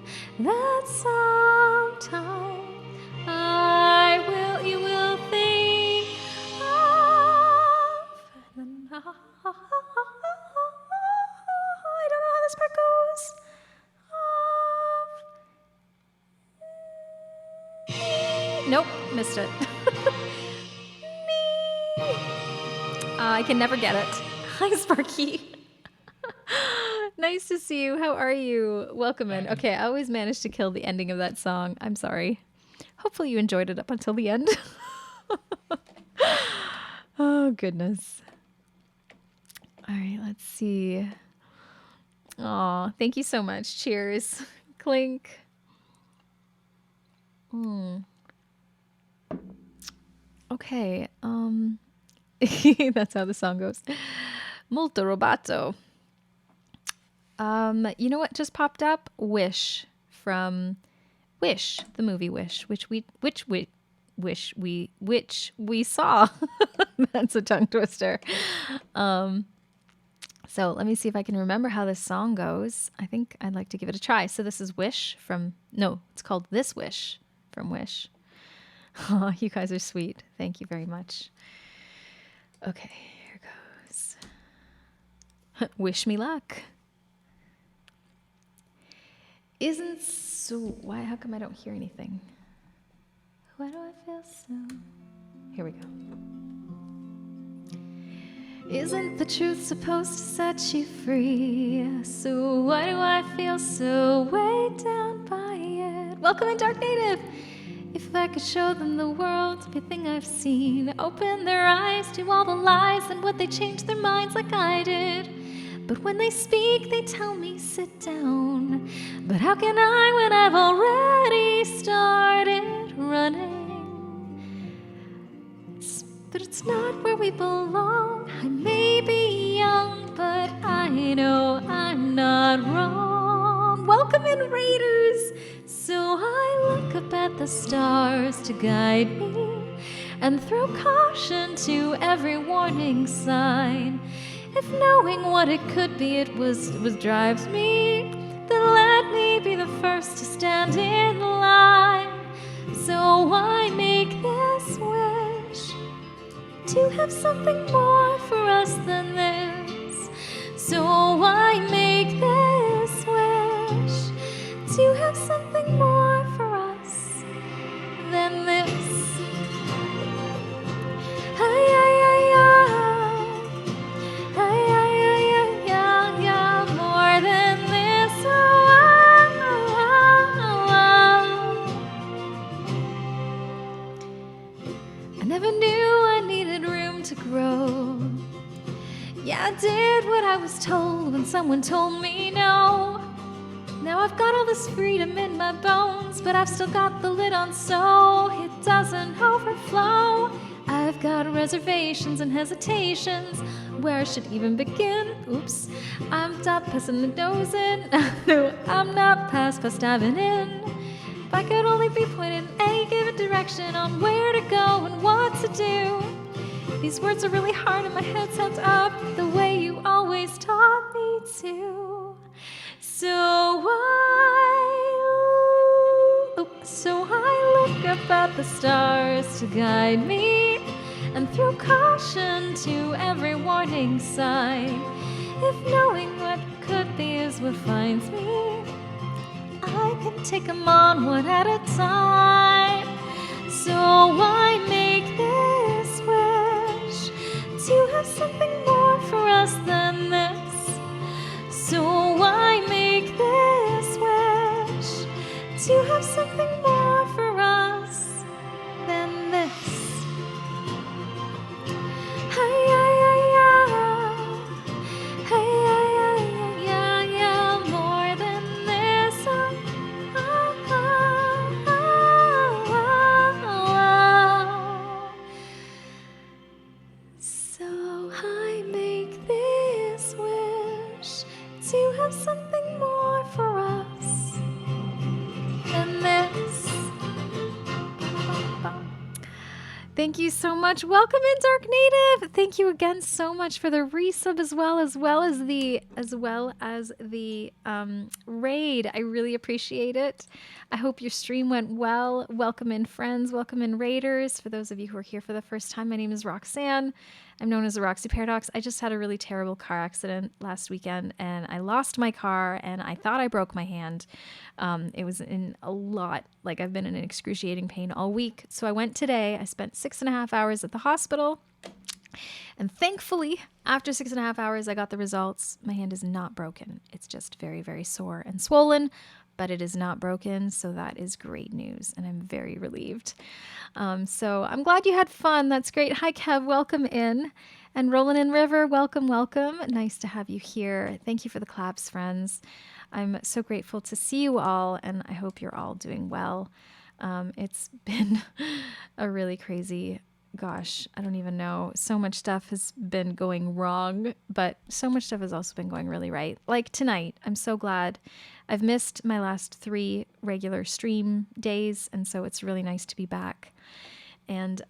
Speaker 1: that sometime you will think of, and then I don't know how this part goes. Nope, missed it. Me. I can never get it. Hi, Sparky. Nice to see you. How are you? Welcome in. Okay, I always manage to kill the ending of that song. I'm sorry. Hopefully you enjoyed it up until the end. Oh, goodness. All right, let's see. Aw, thank you so much. Cheers. Clink. Okay, that's how the song goes. Molto robato. You know what just popped up? Wish from Wish, the movie Wish, which we saw. That's a tongue twister. So let me see if I can remember how this song goes. I think I'd like to give it a try. So this is Wish from, no, it's called This Wish from Wish. Oh, you guys are sweet. Thank you very much. Okay, here goes. Wish me luck. Isn't so, why, how come I don't hear anything? Why do I feel so? Here we go. Isn't the truth supposed to set you free? So why do I feel so weighed down by it? Welcome in, Dark Native! If I could show them the world, everything I've seen, open their eyes to all the lies, and would they change their minds like I did? But when they speak, they tell me, sit down. But how can I when I've already started running? But it's not where we belong. I may be young, but I know I'm not wrong. Welcome in, Raiders! So I look up at the stars to guide me and throw caution to every warning sign. If knowing what it could be it was drives me, then let me be the first to stand in line. So I make this wish to have something more for us than this. So I make this wish to have something more for us than this. More than this. I never knew I needed room to grow. Yeah, I did what I was told when someone told me no. Now I've got all this freedom in my bones, but I've still got the lid on so it doesn't overflow. I've got reservations and hesitations. Where I should even begin? Oops, I'm not passing the nose in. No, I'm not past diving in. If I could only be pointed A, give a direction on where to go and what to do. These words are really hard and my head's held up the way you always taught me to. So I look up at the stars to guide me and throw caution to every warning sign. If knowing what could be is what finds me, I can take them on one at a time. So I make this wish to have something more for us than this. So I make this wish to have something more for us than this. Thank you so much. Welcome in, Dark Native. Thank you again so much for the resub as well as the raid. I really appreciate it. I hope your stream went well. Welcome in, friends. Welcome in, raiders. For those of you who are here for the first time, my name is Roxanne. I'm known as the Roxy Paradox. I just had a really terrible car accident last weekend, and I lost my car, and I thought I broke my hand. It was in a lot, like I've been in excruciating pain all week. So I went today. I spent 6.5 hours at the hospital, and thankfully, after 6.5 hours, I got the results. My hand is not broken. It's just very, very sore and swollen, but it is not broken, so that is great news, and I'm very relieved. So I'm glad you had fun. That's great. Hi, Kev. Welcome in. And Roland and River, welcome, welcome. Nice to have you here. Thank you for the claps, friends. I'm so grateful to see you all, and I hope you're all doing well. It's been a really crazy, gosh, I don't even know. So much stuff has been going wrong, but so much stuff has also been going really right. Like tonight, I'm so glad. I've missed my last 3 regular stream days, and so it's really nice to be back and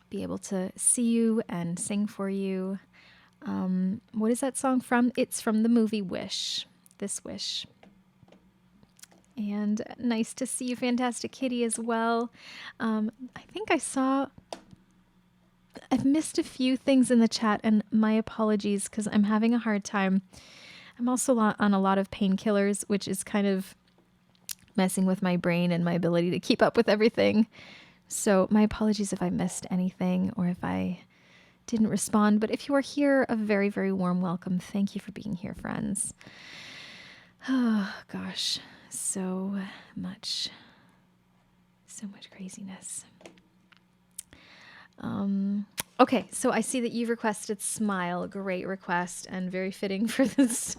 Speaker 1: be able to see you and sing for you. What is that song from? It's from the movie Wish. This Wish. And nice to see you, Fantastic Kitty, as well. I think I've missed a few things in the chat, and my apologies because I'm having a hard time. I'm also on a lot of painkillers, which is kind of messing with my brain and my ability to keep up with everything. So my apologies if I missed anything or if I didn't respond. But if you are here, a very, very warm welcome. Thank you for being here, friends. Oh, gosh. So much craziness. Okay, so I see that you've requested Smile. Great request and very fitting for this.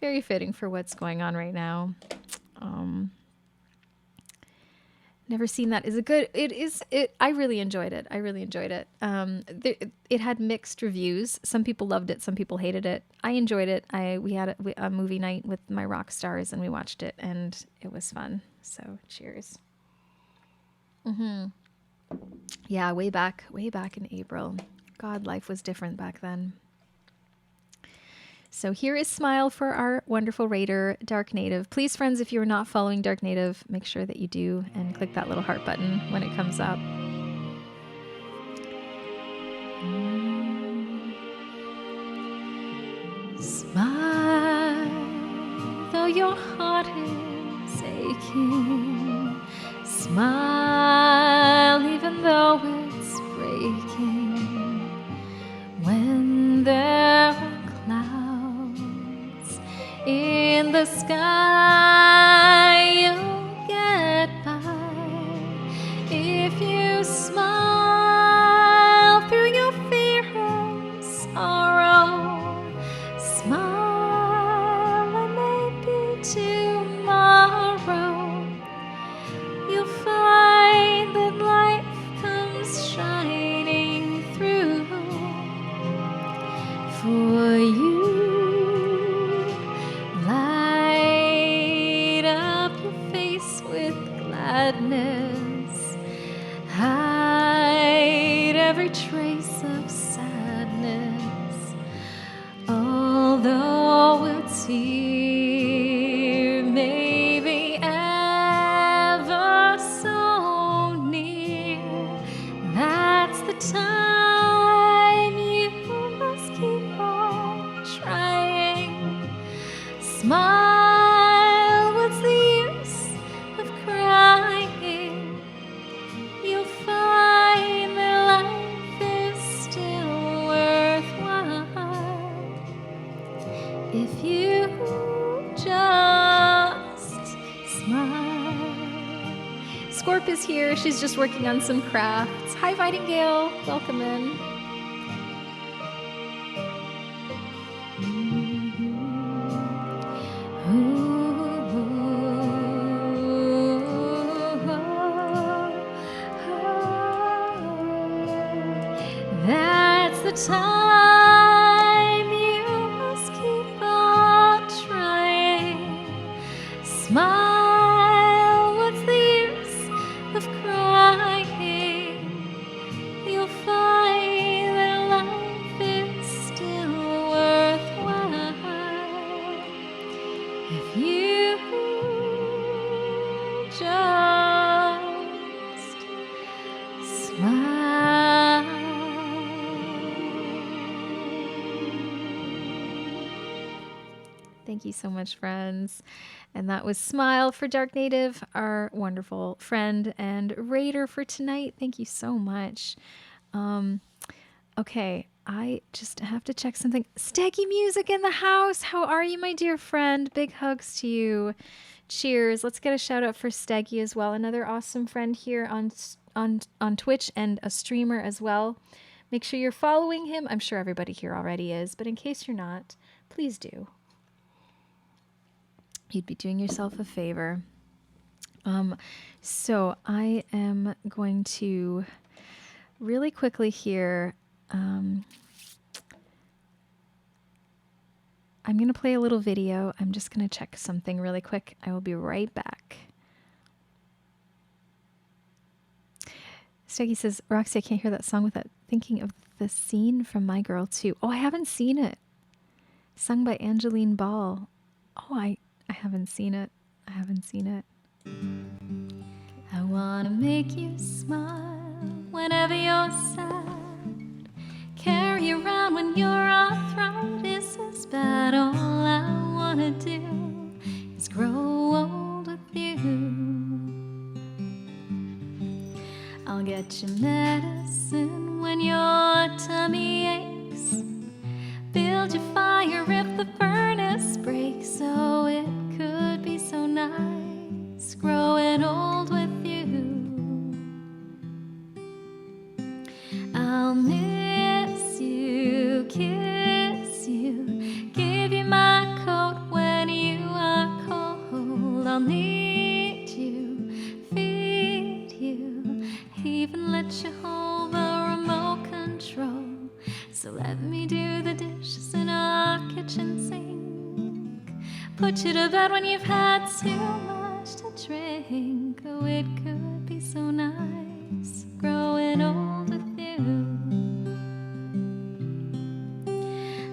Speaker 1: Very fitting for what's going on right now. Never seen that. Is it good? I really enjoyed it. It had mixed reviews. Some people loved it. Some people hated it. I enjoyed it. We had a movie night with my rock stars and we watched it and it was fun. So cheers. Yeah, way back in April. God, life was different back then. So here is Smile for our wonderful raider, Dark Native. Please, friends, if you're not following Dark Native, make sure that you do and click that little heart button when it comes up. Smile, though your heart is aching. Smile, even though it's breaking. When there are clouds in the sky, you'll get by. If you smile through your fear and sorrow, smile and maybe tomorrow you'll find that life comes shining through for you. Light up your face with gladness. Hide every trace of sadness. Although a tear may be ever so near, that's the time you must keep on trying. Smile, what's the use of crying? You'll find that life is still worthwhile if you just smile. Scorp is here. She's just working on some crafts. Hi, Vitingale. Welcome in. That's the time you must keep on trying. Smile, what's the use of crying? Thank you so much, friends. And that was Smile for Dark Native, our wonderful friend and raider for tonight. Thank you so much. Okay, I just have to check something. Steggy Music in the house. How are you, my dear friend? Big hugs to you. Cheers. Let's get a shout out for Steggy as well. Another awesome friend here on Twitch and a streamer as well. Make sure you're following him. I'm sure everybody here already is, but in case you're not, please do. You'd be doing yourself a favor. So I am going to really quickly here. I'm going to play a little video. I'm just going to check something really quick. I will be right back. Steggy says, Roxy, I can't hear that song without thinking of the scene from My Girl 2. Oh, I haven't seen it. Sung by Angeline Ball. Oh, I haven't seen it. I haven't seen it. I want to make you smile whenever you're sad. Carry you around when your arthritis is bad. All I want to do is grow old with you. I'll get you medicine when your tummy aches. Build your fire if the furnace breaks. Oh, it could be so nice growing old with you. I'll miss you, kiss you, give you my coat when you are cold. I'll need you, feed you, even let you hold the remote control. So let me do the dishes in our kitchen sink. Put you to bed when you've had too much to drink. Oh, it could be so nice growing old with you.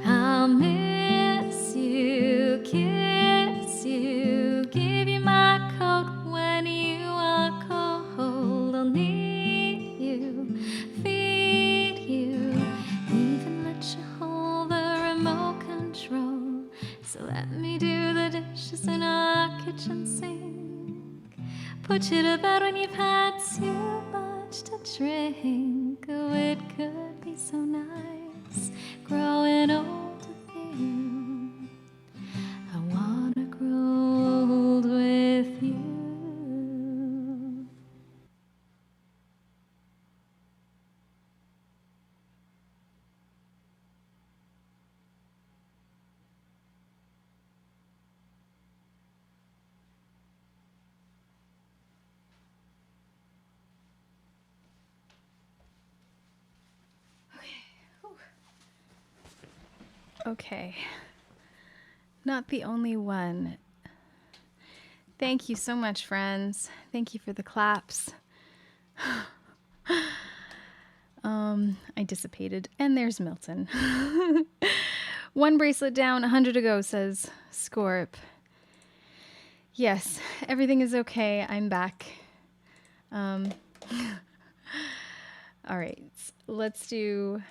Speaker 1: I'll miss you, kiss you, give you my coat when you are cold. I'll need you, feed you, even let you hold the remote control. So let me do the dishes in our kitchen sink. Put you to bed when you've had too much to drink. Oh, it could be so nice growing old with you. I wanna grow old with you. Okay. Not the only one. Thank you so much, friends. Thank you for the claps. I dissipated. And there's Milton. One bracelet down, 100 to go, says Scorp. Yes, everything is okay. I'm back. All right. Let's do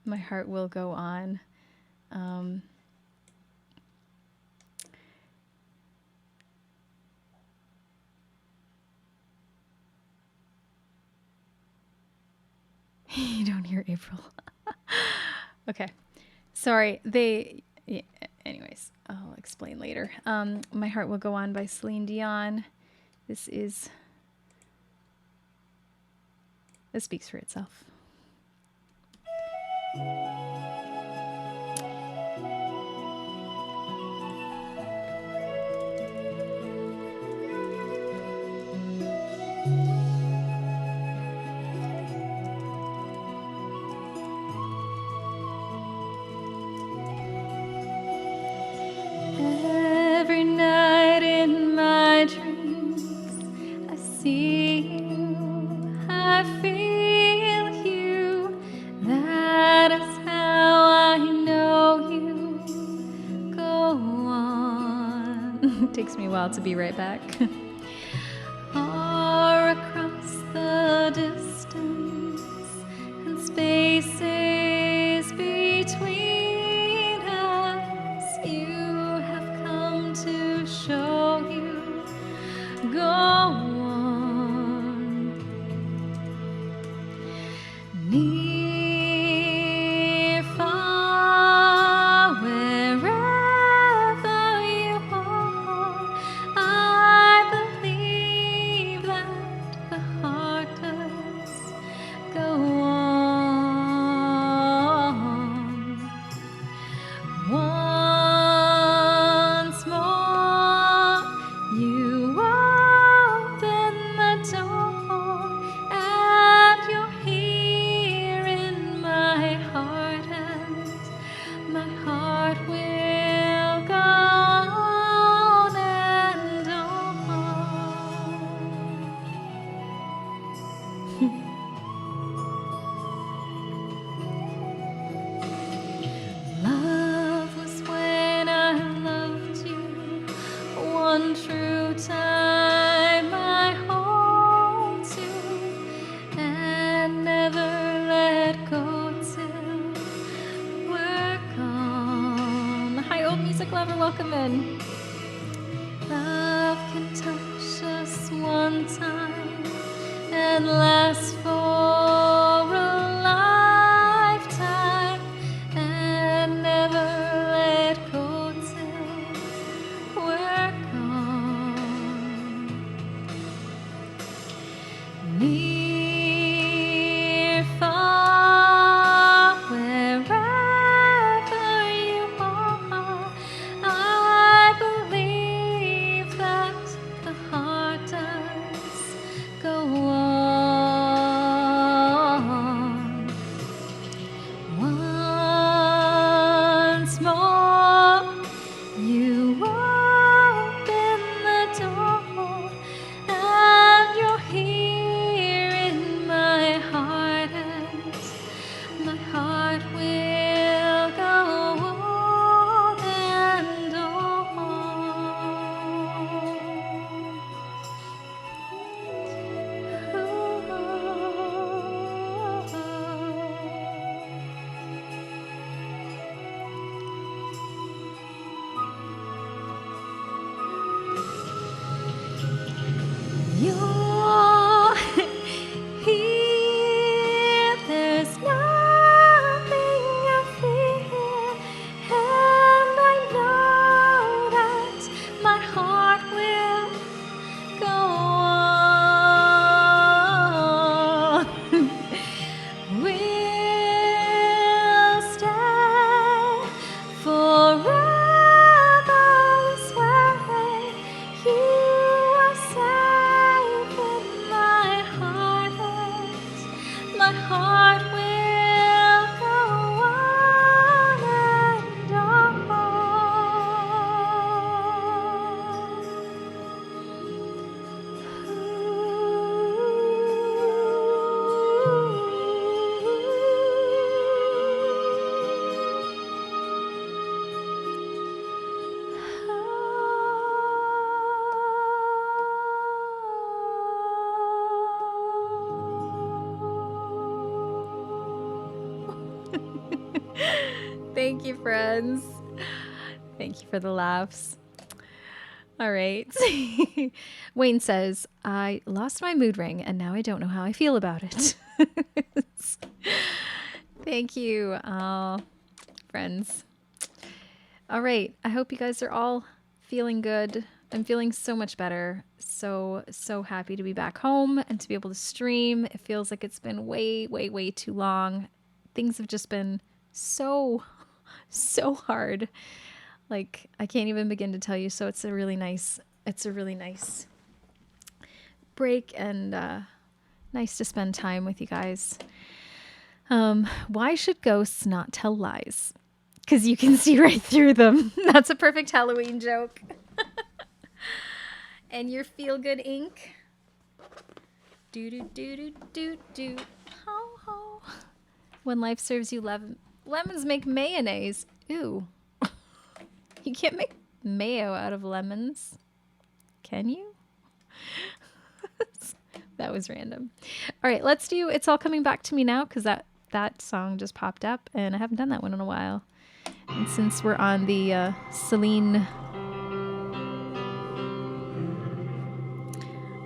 Speaker 1: My Heart Will Go On. You don't hear April. Okay. Sorry. Yeah, anyways, I'll explain later. My Heart Will Go On by Celine Dion. This speaks for itself. Every night in my dreams, I see you, I feel you. That is how I know you. Go on. Takes me a while to be right back. Far across the distance and spaces between us, you have come Near, far, wherever you are, I believe that the heart does go on. Once more, you open the door, and you're here in my heart, and my heart will go on and on. Love was when I loved you, one true time I hold you, and never let go till we're gone. Hi, Old Music Lover, welcome in. Love can touch us one time and last for a lifetime, and never let go till we're gone. Near, far, wherever you are, I believe that the heart does go on. Once more, you open the door, and you're here in my heart, and my heart will go on and You're here, there's nothing I fear, and I know that my heart will go on. We'll stay forever this way. You are safe in my heart, and my heart will go on and Thank you, friends. Thank you for the laughs. All right. Wayne says, I lost my mood ring and now I don't know how I feel about it. Thank you, friends. All right. I hope you guys are all feeling good. I'm feeling so much better. So happy to be back home and to be able to stream. It feels like it's been way too long. Things have just been so hard. Like, I can't even begin to tell you. So it's a really nice break, and nice to spend time with you guys. Why should ghosts not tell lies? Because you can see right through them. That's a perfect Halloween joke. And your feel-good ink. Do. Ho ho. When life serves you lemons make mayonnaise. Ew. You can't make mayo out of lemons. Can you? That was random. All right, let's do It's All Coming Back to Me Now, because that song just popped up, and I haven't done that one in a while. And since we're on the Celine...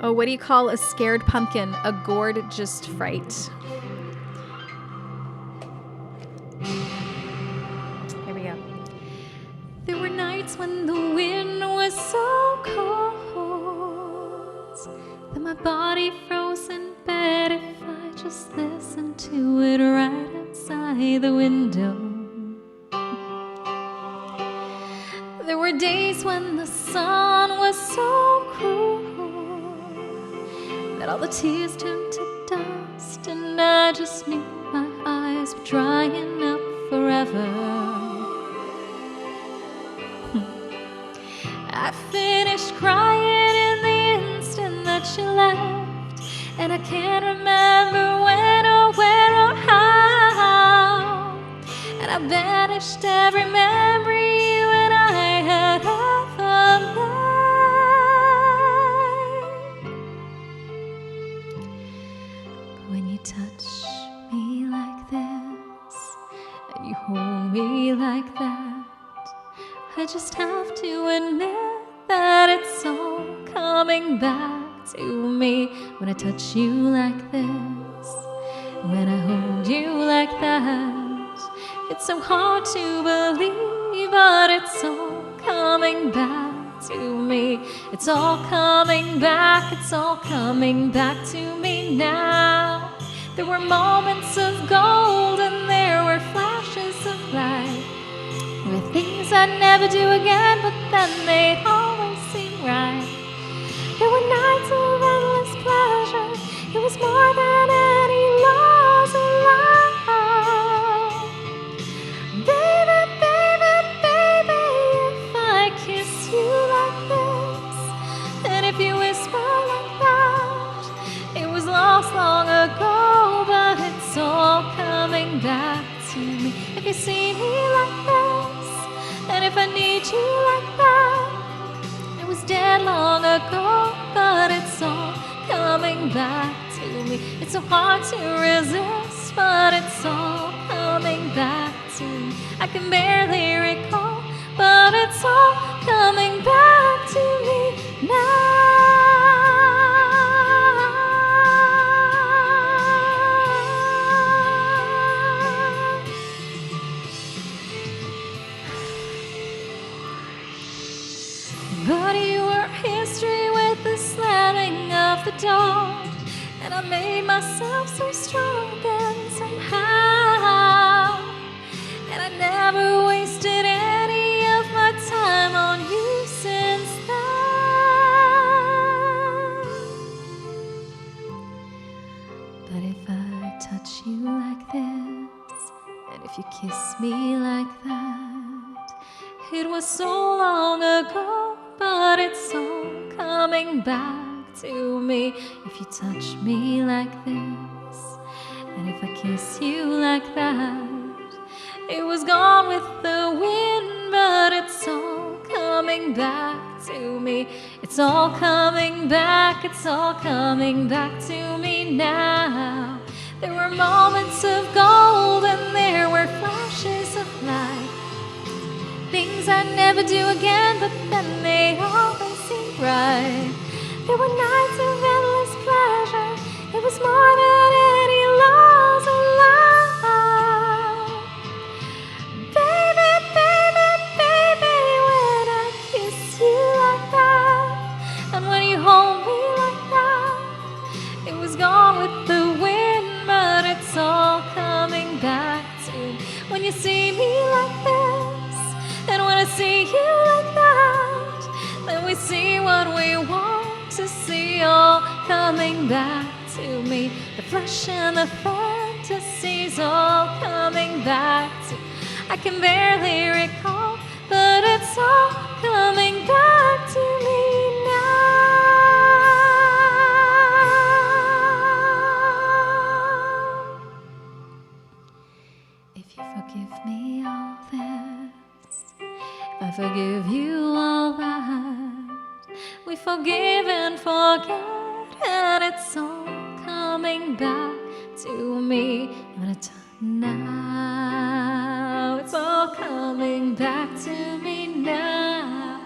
Speaker 1: Oh, what do you call a scared pumpkin? A gourd just fright. nights when the wind was so cold that my body froze in bed if I just listened to it right outside the window. There were days when the sun was so cruel that all the tears turned to dust, and I just knew my eyes were drying up forever. I finished crying in the instant that you left, and I can't remember when or where or how, and I banished every memory you and I had ever made. But when you touch me like this, and you hold me like that, I just have to admit that it's all coming back to me. When I touch you like this, when I hold you like that, it's so hard to believe, but it's all coming back to me. It's all coming back, it's all coming back to me now. There were moments of gold and there were flashes of light. There were things I'd never do again, but then they'd always seem right. There were nights of endless pleasure. It was more than any loss of love. Baby, baby, baby, if I kiss you like this, and if you whisper like that, it was lost long ago, but it's all coming back to me. If you see me like this, and if I need you like that, it was dead long ago, but it's all coming back to me. It's so hard to resist, but it's all coming back to me. I can barely recall, but it's all coming back to me now. But you were history with the slamming of the door, and I made myself so strong again somehow. And I never wasted any of my time on you since then. But if I touch you like this, and if you kiss me like that, it was so long ago, but it's all coming back to me. If you touch me like this, and if I kiss you like that, it was gone with the wind, but it's all coming back to me. It's all coming back, it's all coming back to me now. There were moments of gold and there were flashes of light. Things I'd never do again, but then they always seemed right. There were nights of endless pleasure. It was more than any loss of love. Baby, baby, baby, when I kiss you like that, and when you hold me like that, it was gone with the wind, but it's all coming back to me. When you see me like this, and when I see you like that, then we see what we want to see, all coming back to me. The flesh and the fantasies all coming back to me. I can barely recall, but it's all coming back to me now. If you forgive me all this, I forgive you all that. We forgive and forget, and it's all coming back to me. Now it's all coming back to me now.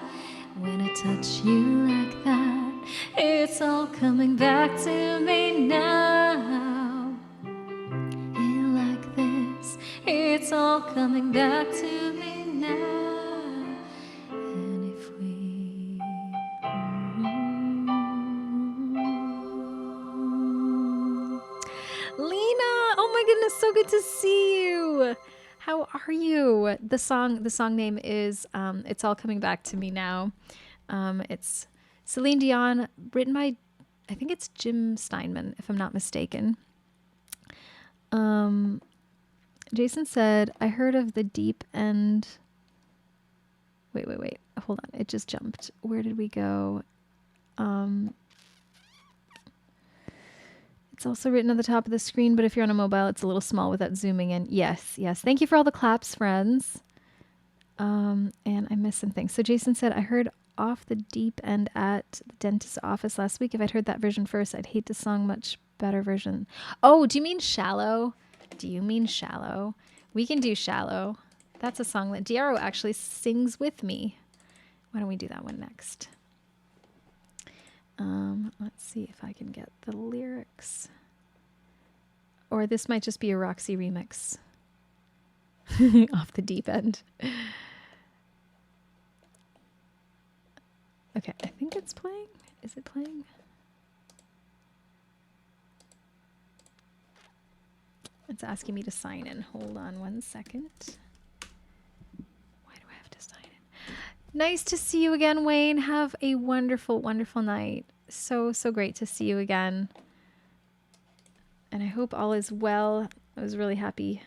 Speaker 1: When I touch you like that, it's all coming back to me now. And like this, it's all coming back to me now. Oh my goodness, so good to see you. How are you? The song name is It's All Coming Back to Me Now. It's Celine Dion, written by, I think it's Jim Steinman, if I'm not mistaken. Jason said, I heard of the deep end. Wait. Hold on. It just jumped. Where did we go? It's also written at the top of the screen, but if you're on a mobile, it's a little small without zooming in. Yes. Thank you for all the claps, friends. And I missed some things. So Jason said, I heard Off the Deep End at the dentist's office last week. If I'd heard that version first, I'd hate the song much better version. Oh, do you mean Shallow? We can do Shallow. That's a song that Diaro actually sings with me. Why don't we do that one next? Let's see if I can get the lyrics. Or this might just be a Roxy remix. Off the Deep End. Okay, I think it's playing. Is it playing? It's asking me to sign in. Hold on 1 second. Why do I have to sign in? Nice to see you again, Wayne. Have a wonderful, wonderful night. So great to see you again. And I hope all is well. I was really happy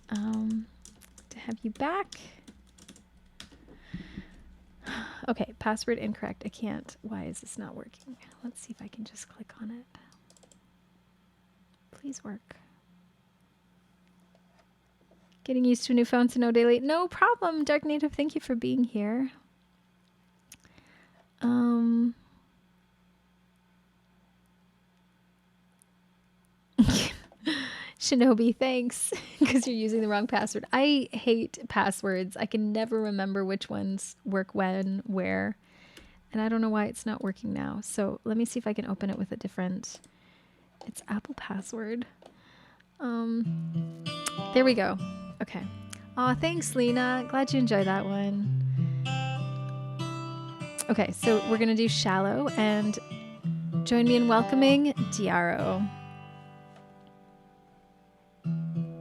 Speaker 1: to have you back. Okay, password incorrect. I can't. Why is this not working? Let's see if I can just click on it. Please work. Getting used to a new phone, so no daily. No problem, Dark Native. Thank you for being here. Shinobi, thanks, because you're using the wrong password. I hate passwords. I can never remember which ones work when, where, and I don't know why it's not working now. So let me see if I can open it with a different, it's Apple password. There we go. Okay. Aw, thanks, Lena. Glad you enjoyed that one. Okay, so we're going to do Shallow, and join me in welcoming Diaro.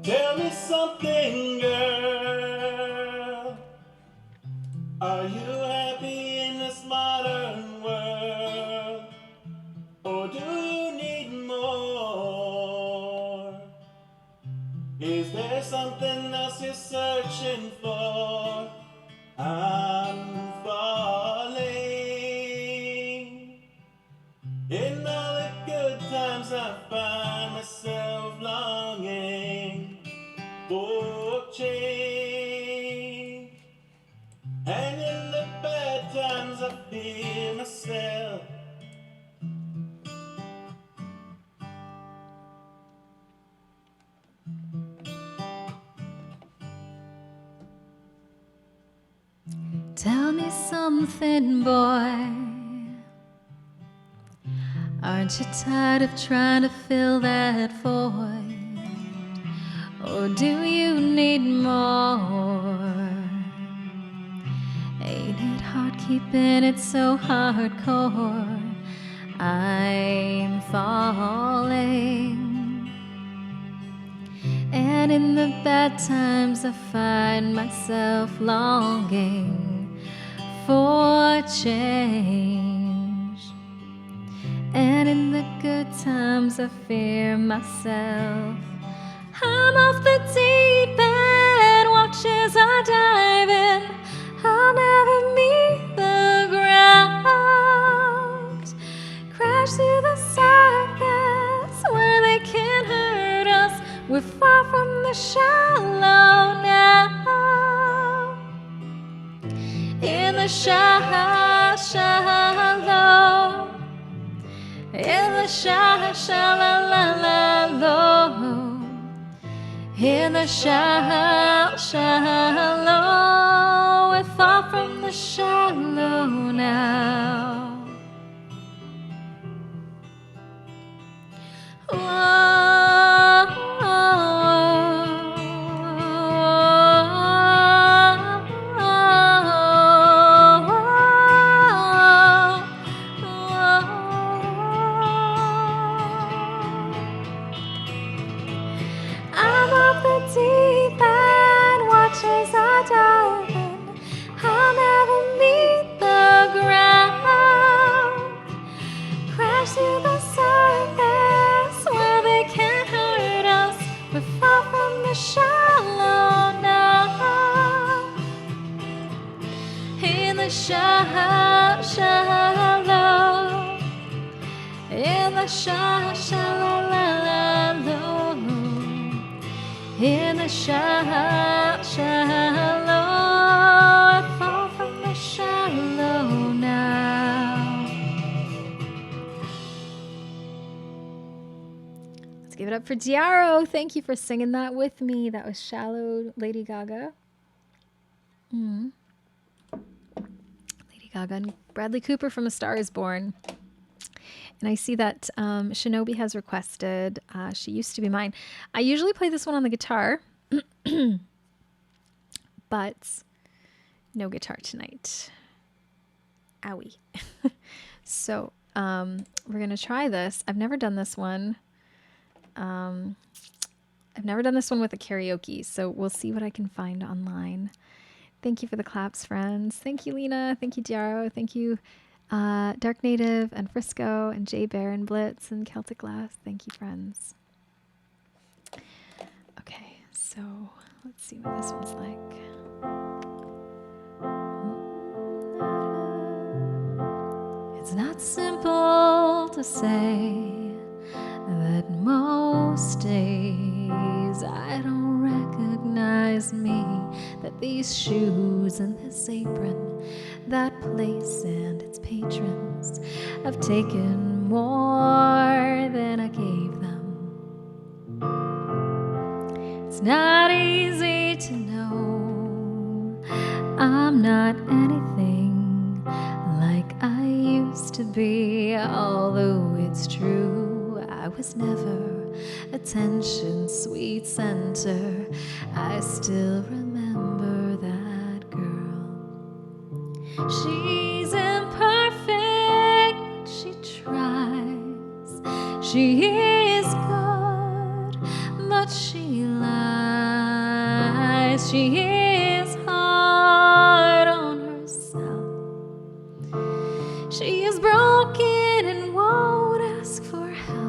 Speaker 2: Tell me something, girl. Are you happy in this modern world? Or do you need more? Is there something else you're searching for? I'm falling. In all the good times I find myself longing for change, and in the bad times I feel myself.
Speaker 1: Tell me something, boy. Aren't you tired of trying to fill that void? Or do you need more? Ain't it hard keeping it so hardcore? I'm falling, and in the bad times I find myself longing for change, and in the good times I fear myself. I'm off the deep end, watch as I dive in. I'll never meet the ground. Crash through the surface where they can't hurt us. We're far from the shallow now. In the shallow, in the shallow. In the shallow, we're far from the shallow now. the shallow, in the shallow, I fall from the shallow now. Let's give it up for Diaro. Thank you for singing that with me. That was Shallow, Lady Gaga. Lady Gaga and Bradley Cooper from A Star Is Born. And I see that Shinobi has requested She Used to Be Mine. I usually play this one on the guitar, but no guitar tonight. Owie. So we're going to try this. I've never done this one. I've never done this one with a karaoke, so we'll see what I can find online. Thank you for the claps, friends. Thank you, Lena. Thank you, Diaro. Thank you, Dark Native and Frisco and Jay Bear and Blitz and Celtic Glass. Thank you, friends. Okay, so let's see what this one's like. It's not simple to say that most days I don't recognize me, that these shoes and this apron, that place and its patrons have taken more than I gave them. It's not easy to know I'm not anything like I used to be, although it's true I was never attention sweet center. I still remember that girl. She's imperfect, but she tries. She is good, but she lies. She is hard on herself. She is broken and won't ask for help.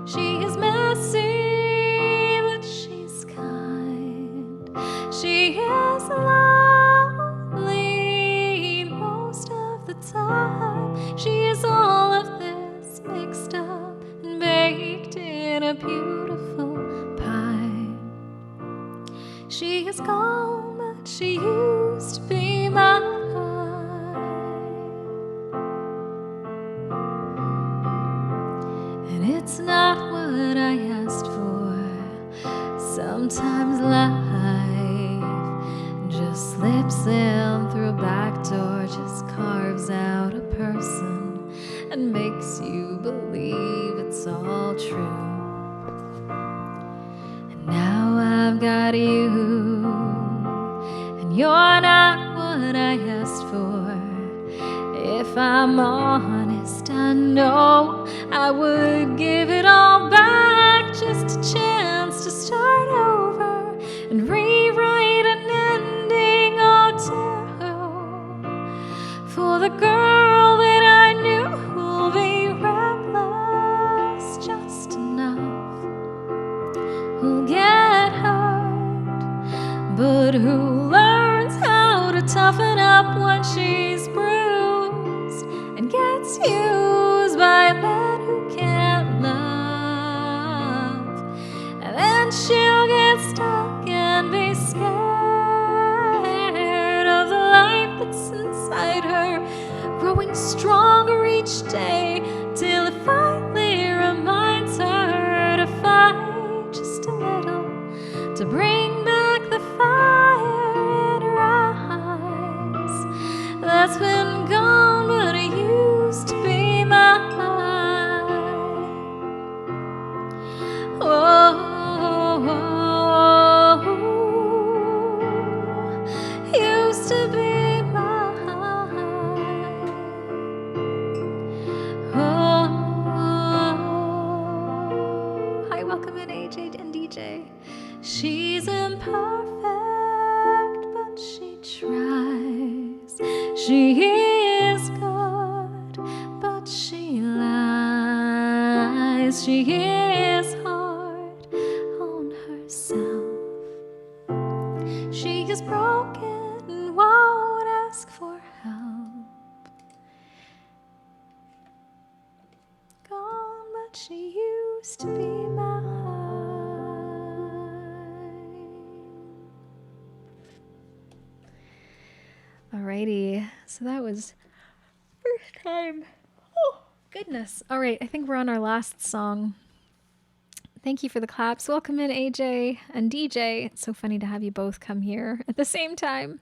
Speaker 1: She is messy, but she's kind. She is lonely most of the time. She is all of this mixed up and baked in a beautiful pie. She is gone, but she used to be mine. And it's not what I asked for. Sometimes life just slips in through a back door, just carves out a person and makes you believe it's all true. And now I've got you, and you're not what I asked for. If I'm honest, I know I would give it all back, just a chance to start over and rewrite an ending or two for the girl that I knew will be reckless just enough, who'll get hurt, but who learns how to toughen up when she's bruised and gets used by a man who can't love. And then she'll get stuck and be scared of the life that's inside her, growing stronger each day till it finally reminds her to fight just a little, to bring back the fire in her eyes that's been gone, but it used to be mine. Oh, used to be mine. Oh, hi, welcome in AJ and DJ. She's imperfect, but she tries. She is good, but she lies. She is hard on herself. She is broken and won't ask for help. Alrighty. So that was first time. Oh, goodness. All right. I think we're on our last song. Thank you for the claps. Welcome in, AJ and DJ. It's so funny to have you both come here at the same time.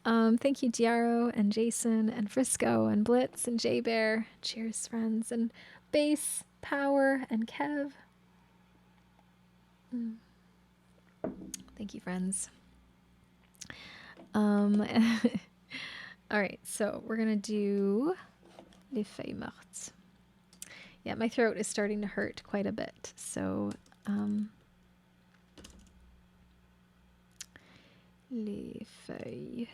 Speaker 1: Thank you, Diaro and Jason and Frisco and Blitz and J Bear. Cheers, friends. And Bass, Power, and Kev. Thank you, friends. All right, so we're gonna do Les Feuilles Mortes. Yeah, my throat is starting to hurt quite a bit, so Les Feuilles.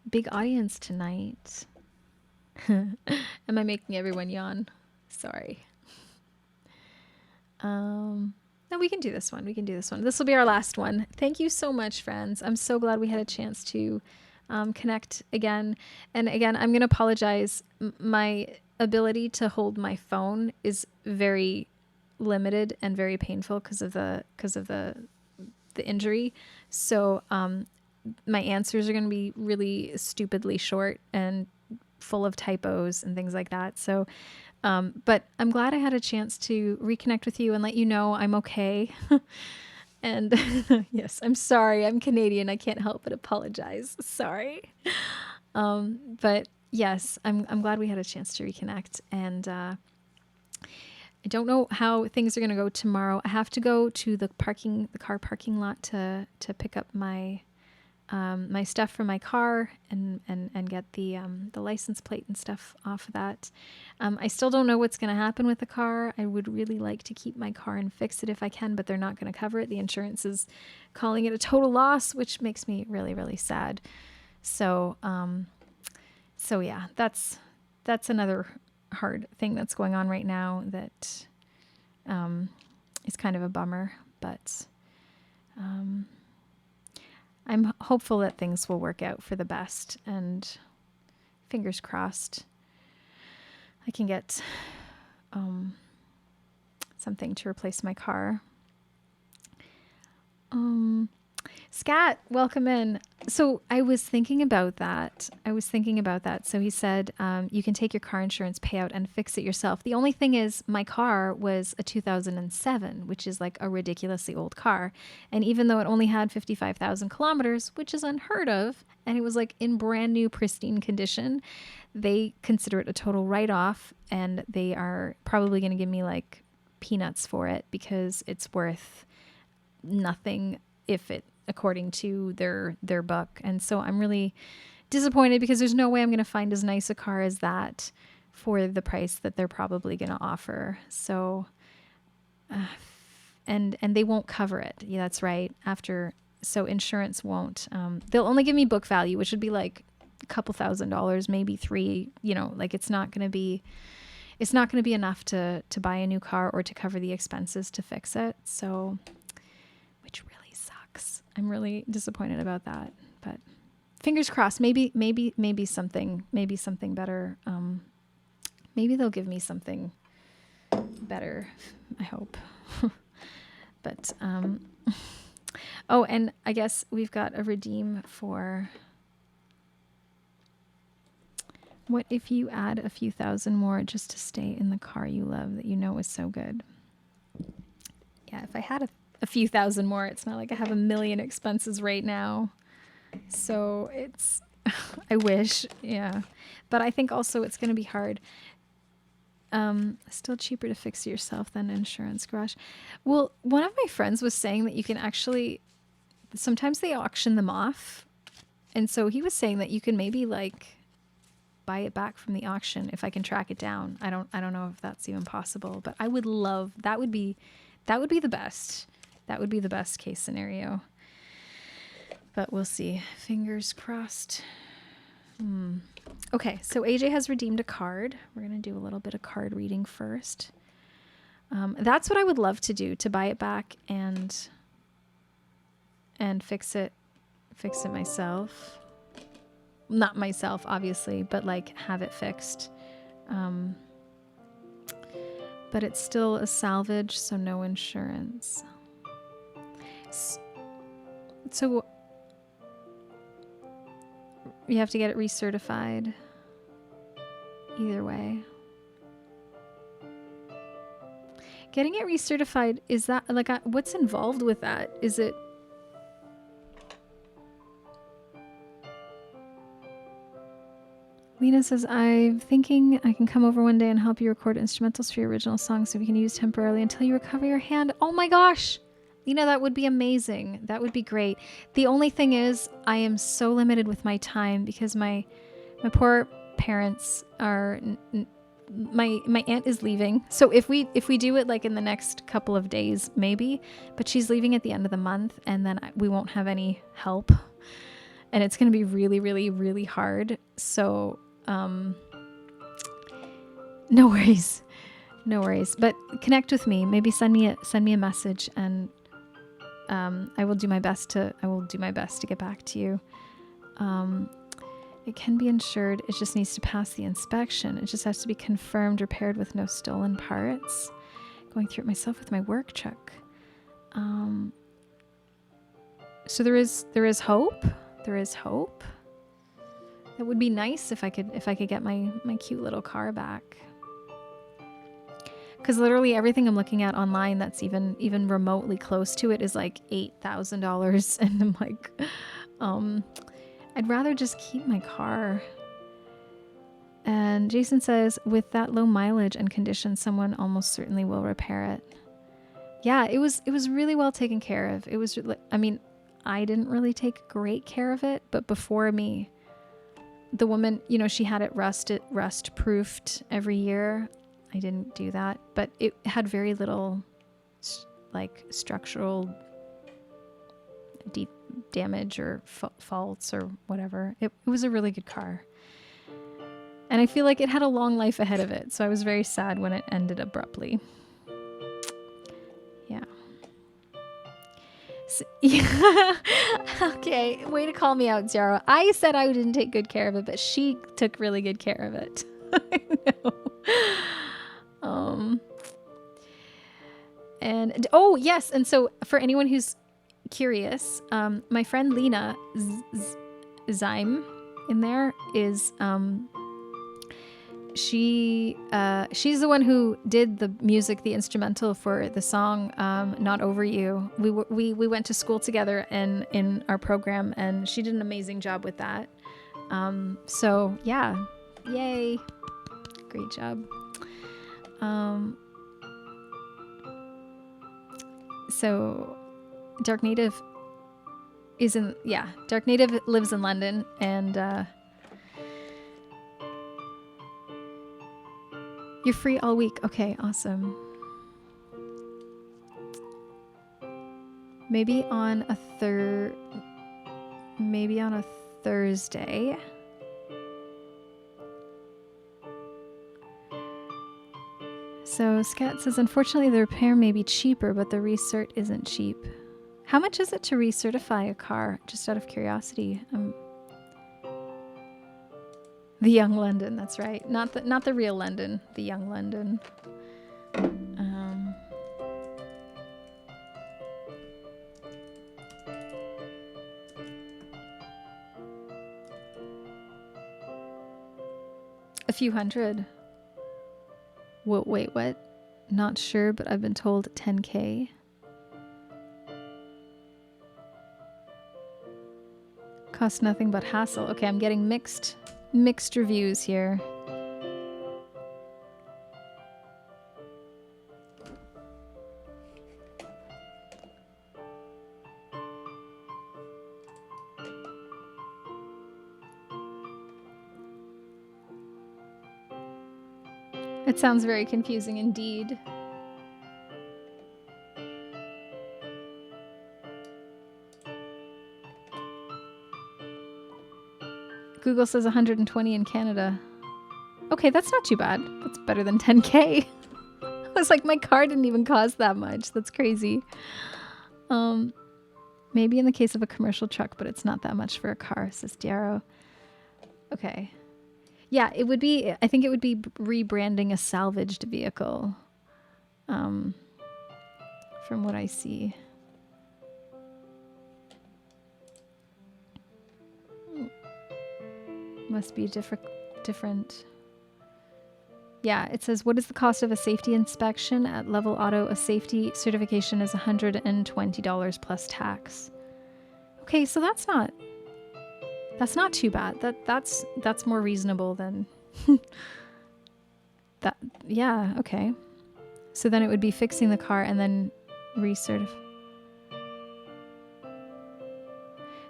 Speaker 1: Big audience tonight. Am I making everyone yawn? Sorry. No, we can do this one. We can do this one. This will be our last one. Thank you so much, friends. I'm so glad we had a chance to connect again. And again, I'm going to apologize. My ability to hold my phone is very limited and very painful because of the injury. So my answers are going to be really stupidly short and full of typos and things like that. So, but I'm glad I had a chance to reconnect with you and let you know I'm okay. And yes, I'm sorry. I'm Canadian. I can't help but apologize. Sorry. But yes, I'm glad we had a chance to reconnect. And I don't know how things are going to go tomorrow. I have to go to the car parking lot to pick up my my stuff from my car and get the license plate and stuff off of that. I still don't know what's going to happen with the car. I would really like to keep my car and fix it if I can, but they're not going to cover it. The insurance is calling it a total loss, which makes me really, really sad. So, so yeah, that's another hard thing that's going on right now that is kind of a bummer, but I'm hopeful that things will work out for the best, and fingers crossed I can get something to replace my car. Scat, welcome in. So I was thinking about that. So he said, you can take your car insurance payout and fix it yourself. The only thing is my car was a 2007, which is like a ridiculously old car. And even though it only had 55,000 kilometers, which is unheard of, and it was like in brand new pristine condition, they consider it a total write-off, and they are probably going to give me like peanuts for it because it's worth nothing if it according to their book. And so I'm really disappointed because there's no way I'm going to find as nice a car as that for the price that they're probably going to offer. So and they won't cover it. Yeah, that's right. So insurance won't, they'll only give me book value, which would be like a couple $1,000, maybe $3, like it's not going to be enough to buy a new car or to cover the expenses to fix it. So, which really sucks. I'm really disappointed about that, but fingers crossed. Maybe something better. Maybe they'll give me something better. I hope. But oh, and I guess we've got a redeem for. What if you add a few thousand more just to stay in the car you love that you know is so good? Yeah, if I had a few thousand more, it's not like I have a million expenses right now. So it's, I wish, yeah. But I think also it's going to be hard. Still cheaper to fix it yourself than insurance garage. Well, one of my friends was saying that you can actually, sometimes they auction them off. And so he was saying that you can maybe like buy it back from the auction if I can track it down. I don't know if that's even possible, but I would love, that would be the best. That would be the best case scenario. But we'll see. Fingers crossed. Okay, so AJ has redeemed a card. We're going to do a little bit of card reading first. That's what I would love to do, to buy it back and fix it myself. Not myself, obviously, but like have it fixed. but it's still a salvage, so no insurance. So you have to get it recertified either way. Getting it recertified, is that like what's involved with that? Is it Lena says, I'm thinking I can come over one day and help you record instrumentals for your original songs so we can use temporarily until you recover your hand. Oh my gosh! Lena, that would be amazing. That would be great. The only thing is I am so limited with my time because my poor parents are... My aunt is leaving. So if we do it like in the next couple of days, maybe, but she's leaving at the end of the month and then we won't have any help. And it's going to be really, really, really hard. So, no worries. No worries. But connect with me. Maybe send me a message and I will do my best to get back to you. It can be insured. It just needs to pass the inspection. It just has to be confirmed, repaired with no stolen parts. Going through it myself with my work truck. So there is hope. There is hope. It would be nice if I could get my cute little car back. Because literally everything I'm looking at online that's even remotely close to it is like $8,000, and I'm like, I'd rather just keep my car. And Jason says, with that low mileage and condition, someone almost certainly will repair it. Yeah, it was really well taken care of. It was, I mean, I didn't really take great care of it, but before me, the woman, you know, she had it rust proofed every year. I didn't do that, but it had very little like structural deep damage or faults or whatever. It was a really good car. And I feel like it had a long life ahead of it. So I was very sad when it ended abruptly. Yeah. So, yeah. Okay. Way to call me out, Zara. I said I didn't take good care of it, but she took really good care of it. I know. And oh yes, and so for anyone who's curious, my friend Lena Zyme in there is she's the one who did the music, the instrumental for the song Not Over You. We went to school together and in our program, and she did an amazing job with that. So yeah, yay, great job. So Dark Native Dark Native lives in London, and you're free all week. Okay, awesome. Maybe on a Thursday. So Scat says, unfortunately, the repair may be cheaper, but the recert isn't cheap. How much is it to recertify a car? Just out of curiosity. The Young London, that's right. Not the real London, the Young London. A few hundred. Wait, what? Not sure, but I've been told 10K. Cost nothing but hassle. Okay, I'm getting mixed reviews here. It sounds very confusing indeed. Google says 120 in Canada. Okay, that's not too bad. That's better than 10K. I was like, my car didn't even cost that much. That's crazy. Maybe in the case of a commercial truck, but it's not that much for a car, says Diaro. Okay. Yeah, I think it would be rebranding a salvaged vehicle. from what I see. Must be different. Yeah, it says, what is the cost of a safety inspection? At Level Auto, a safety certification is $120 plus tax. Okay, so that's not too bad. That's more reasonable than that. Yeah, okay. So then it would be fixing the car and then recertify.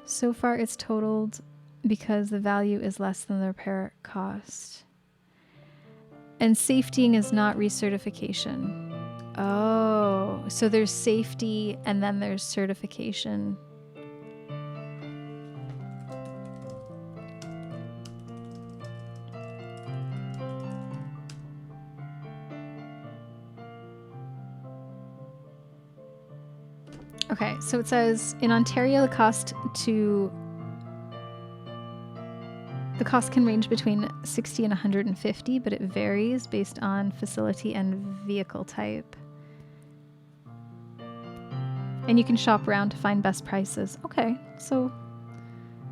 Speaker 1: So far it's totaled because the value is less than the repair cost. And safetying is not recertification. Oh, so there's safety and then there's certification. Okay, so it says in Ontario the cost can range between $60 and $150, but it varies based on facility and vehicle type. And you can shop around to find best prices. Okay, so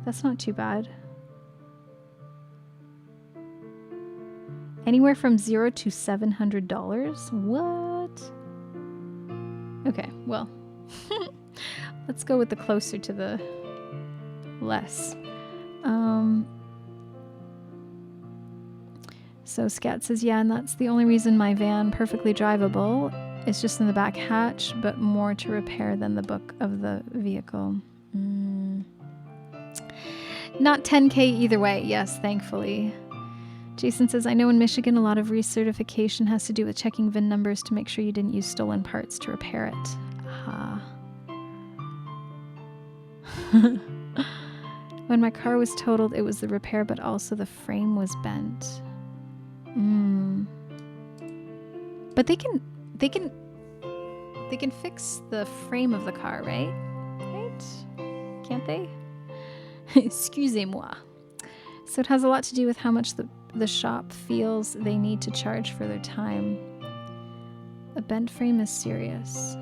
Speaker 1: that's not too bad. Anywhere from $0 to $700. What? Okay, well, let's go with the closer to the less. So Scat says, yeah, and that's the only reason my van, perfectly drivable, is just in the back hatch, but more to repair than the book of the vehicle. Not 10K either way. Yes, thankfully. Jason says, I know in Michigan a lot of recertification has to do with checking VIN numbers to make sure you didn't use stolen parts to repair it. Aha. When my car was totaled, it was the repair, but also the frame was bent. But they can fix the frame of the car, right? Right? Can't they? Excusez-moi. So it has a lot to do with how much the shop feels they need to charge for their time. A bent frame is serious.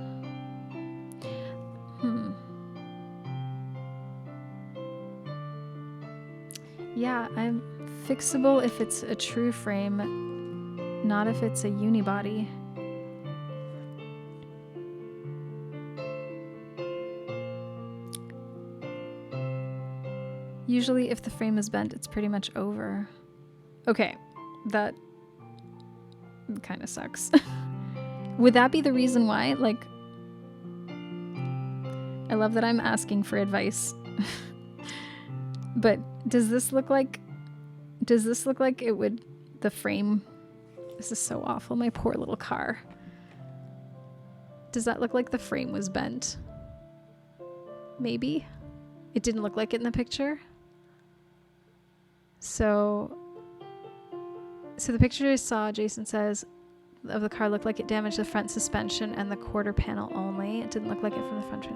Speaker 1: Yeah, I'm fixable if it's a true frame, not if it's a unibody. Usually if the frame is bent, it's pretty much over. Okay, that kind of sucks. Would that be the reason why? Like, I love that I'm asking for advice. But does this look like it would, the frame, this is so awful, my poor little car. Does that look like the frame was bent? Maybe. It didn't look like it in the picture. So the picture I saw, Jason says, of the car looked like it damaged the front suspension and the quarter panel only. It didn't look like it from the front.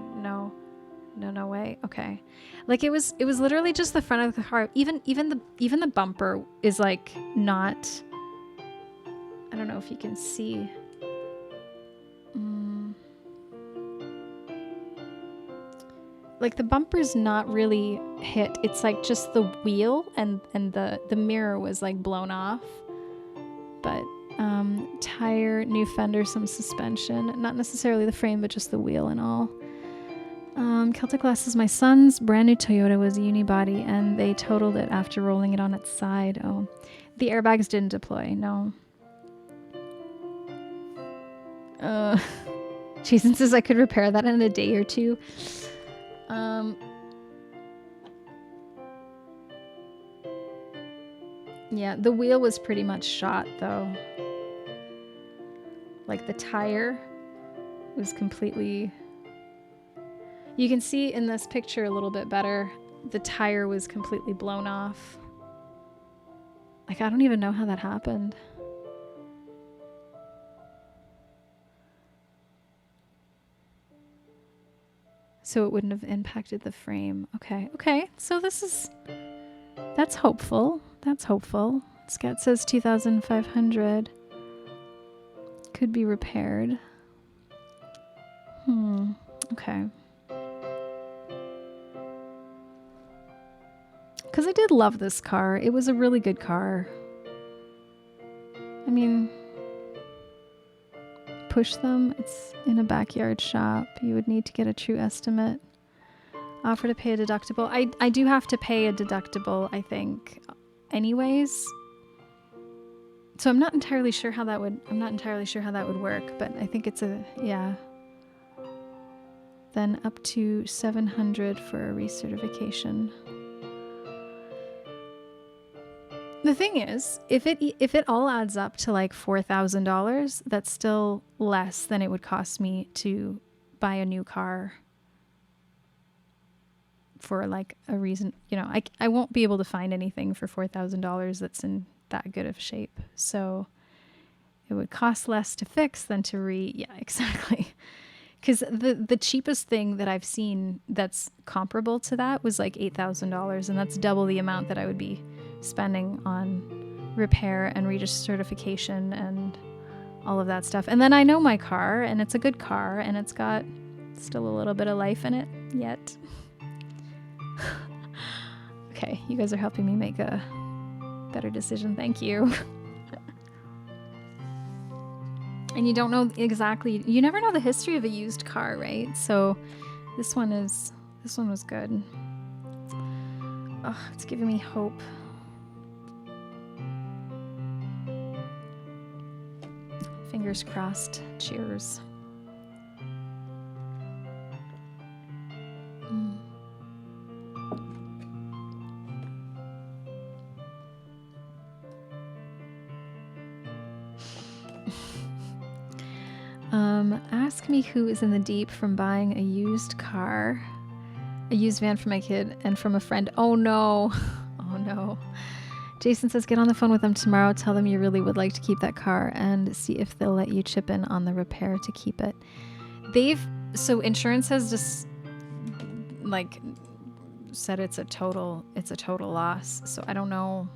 Speaker 1: No way. Okay. Like it was literally just the front of the car. Even the bumper is like not, I don't know if you can see. Like the bumper's not really hit. It's like just the wheel and the mirror was like blown off. But tire, new fender, some suspension. Not necessarily the frame, but just the wheel and all. Celtic Glass says, my son's brand new Toyota was a unibody and they totaled it after rolling it on its side. Oh, the airbags didn't deploy. No. Jason says I could repair that in a day or two. Yeah, the wheel was pretty much shot though. Like the tire was completely, you can see in this picture a little bit better, the tire was completely blown off. Like, I don't even know how that happened. So it wouldn't have impacted the frame. Okay. So that's hopeful. That's hopeful. Scat says 2,500. Could be repaired. Okay. Because I did love this car. It was a really good car. I mean, push them. It's in a backyard shop. You would need to get a true estimate. Offer to pay a deductible. I do have to pay a deductible, I think, anyways. So I'm not entirely sure how that would work, but I think it's yeah. Then up to $700 for a recertification. The thing is, if it all adds up to like $4,000, that's still less than it would cost me to buy a new car for like a reason. You know, I won't be able to find anything for $4,000 that's in that good of shape. So it would cost less to fix than to yeah, exactly. Because the cheapest thing that I've seen that's comparable to that was like $8,000, and that's double the amount that I would be spending on repair and certification and all of that stuff. And then I know my car, and it's a good car, and it's got still a little bit of life in it yet. Okay, you guys are helping me make a better decision. Thank you. And you don't know exactly, you never know the history of a used car, right? So this one was good. Oh, it's giving me hope. Fingers crossed. Cheers. Ask me who is in the deep from buying a used van for my kid and from a friend. Oh no. Oh no. Jason says, get on the phone with them tomorrow. Tell them you really would like to keep that car and see if they'll let you chip in on the repair to keep it. So insurance has just like said it's a total loss. So I don't know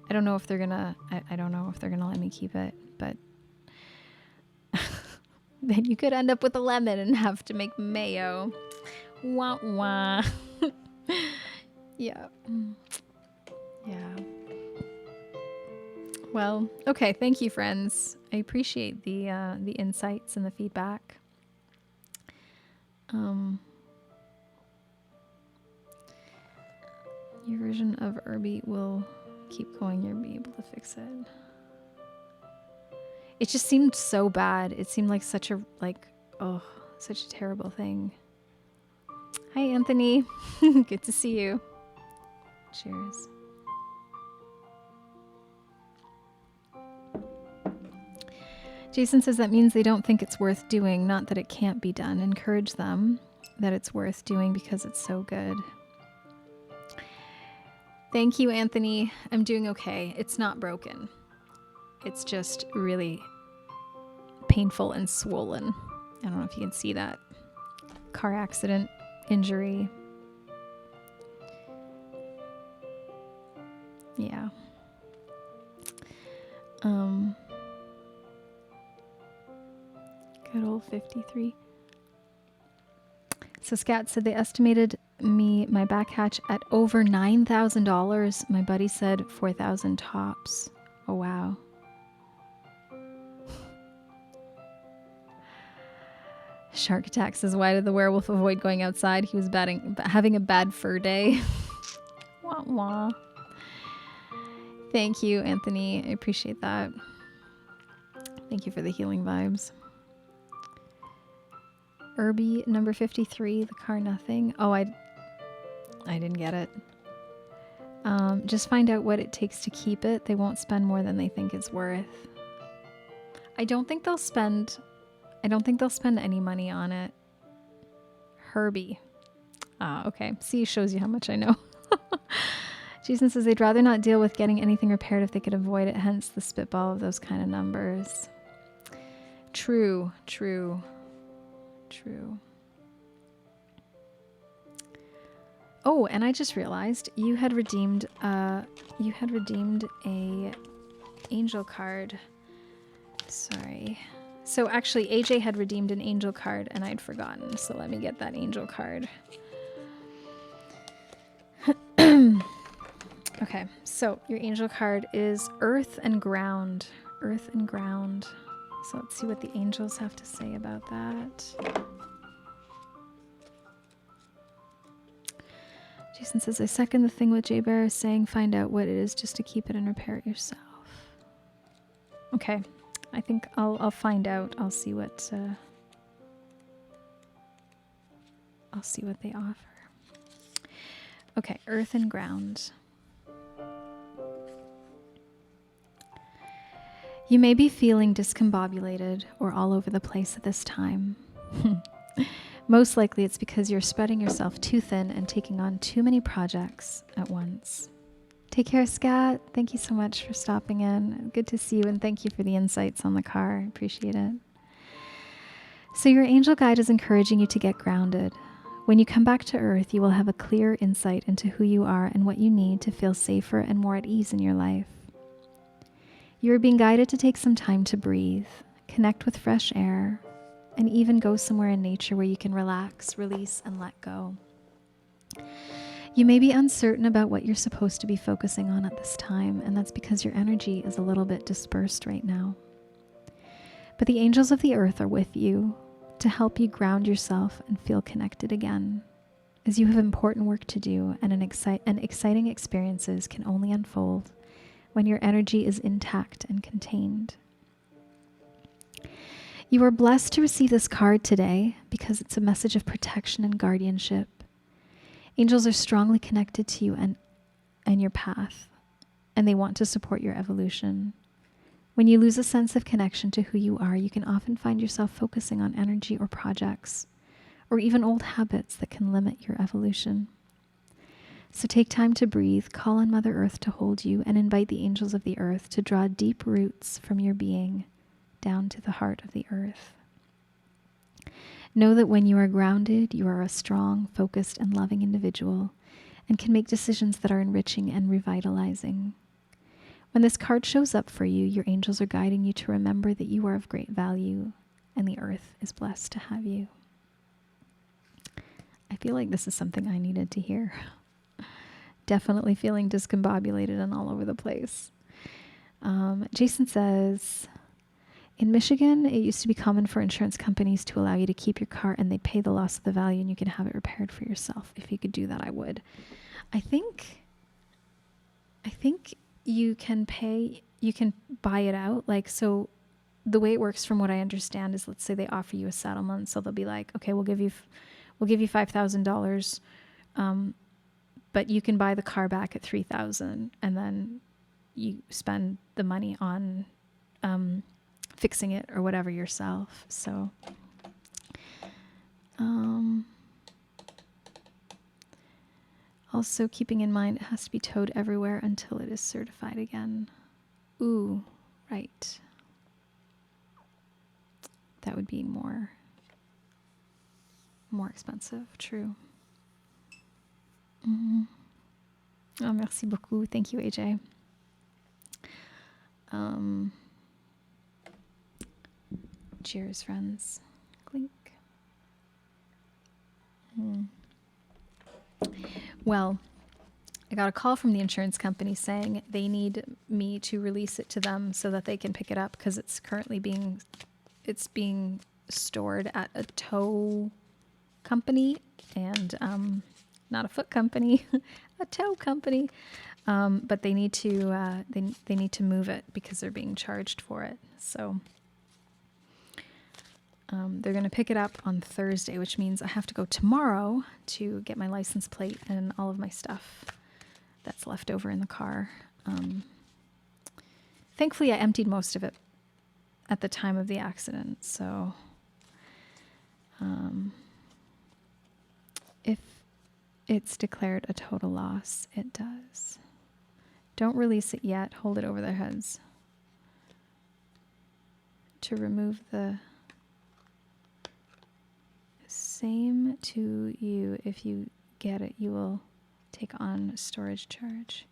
Speaker 1: if they're gonna let me keep it, but then you could end up with a lemon and have to make mayo. Wah wah. Yeah. Yeah. Well, okay. Thank you, friends. I appreciate the insights and the feedback. Your version of Irby will keep going. You'll be able to fix it. It just seemed so bad. It seemed like such a terrible thing. Hi, Anthony. Good to see you. Cheers. Jason says that means they don't think it's worth doing, not that it can't be done. Encourage them that it's worth doing because it's so good. Thank you, Anthony. I'm doing okay. It's not broken. It's just really painful and swollen. I don't know if you can see that. Car accident, injury. Yeah. Good old 53. So Scat said they estimated my back hatch at over $9,000. My buddy said 4,000 tops. Oh, wow. Shark Attack says, why did the werewolf avoid going outside? He was having a bad fur day. Wah wah. Thank you, Anthony. I appreciate that. Thank you for the healing vibes. Irby number 53, the car nothing. Oh, I didn't get it. Just find out what it takes to keep it. They won't spend more than they think it's worth. I don't think they'll spend any money on it. Herbie. Ah, okay. See, shows you how much I know. Jason says they'd rather not deal with getting anything repaired if they could avoid it, hence the spitball of those kind of numbers. True. Oh, and I just realized you had redeemed a angel card Sorry. So actually, AJ had redeemed an angel card and I'd forgotten. So let me get that angel card. Okay, so your angel card is Earth and Ground. Earth and Ground. So let's see what the angels have to say about that. Jason says, I second the thing with Jay Bear is saying, find out what it is just to keep it and repair it yourself. Okay, I think I'll find out. I'll see what they offer. Okay, Earth and Ground. You may be feeling discombobulated or all over the place at this time. Most likely it's because you're spreading yourself too thin and taking on too many projects at once. Take care, Scat. Thank you so much for stopping in. Good to see you, and thank you for the insights on the car. I appreciate it. So your angel guide is encouraging you to get grounded. When you come back to Earth, you will have a clear insight into who you are and what you need to feel safer and more at ease in your life. You are being guided to take some time to breathe, connect with fresh air, and even go somewhere in nature where you can relax, release, and let go. You may be uncertain about what you're supposed to be focusing on at this time, and that's because your energy is a little bit dispersed right now. But the angels of the earth are with you to help you ground yourself and feel connected again, as you have important work to do and exciting experiences can only unfold when your energy is intact and contained. You are blessed to receive this card today because it's a message of protection and guardianship. Angels are strongly connected to you and your path, and they want to support your evolution. When you lose a sense of connection to who you are, you can often find yourself focusing on energy or projects, or even old habits that can limit your evolution. So take time to breathe, call on Mother Earth to hold you, and invite the angels of the earth to draw deep roots from your being down to the heart of the earth. Know that when you are grounded, you are a strong, focused, and loving individual and can make decisions that are enriching and revitalizing. When this card shows up for you, your angels are guiding you to remember that you are of great value and the earth is blessed to have you. I feel like this is something I needed to hear. Definitely feeling discombobulated and all over the place. Jason says, in Michigan, it used to be common for insurance companies to allow you to keep your car and they pay the loss of the value and you can have it repaired for yourself. If you could do that, I would. I think you can buy it out. Like, so the way it works from what I understand is, let's say they offer you a settlement. So they'll be like, okay, we'll give you $5,000. But you can buy the car back at $3,000 and then you spend the money on fixing it or whatever yourself. So also keeping in mind it has to be towed everywhere until it is certified again. Ooh, right. That would be more expensive, true. Oh, merci beaucoup. Thank you, AJ. Cheers, friends. Clink. Well, I got a call from the insurance company saying they need me to release it to them so that they can pick it up because it's currently being stored at a tow company and not a foot company, a tow company. But they need to they need to move it because they're being charged for it. So they're going to pick it up on Thursday, which means I have to go tomorrow to get my license plate and all of my stuff that's left over in the car. Thankfully, I emptied most of it at the time of the accident. So if it's declared a total loss, it does. Don't release it yet. Hold it over their heads. To remove the same to you. If you get it, you will take on a storage charge.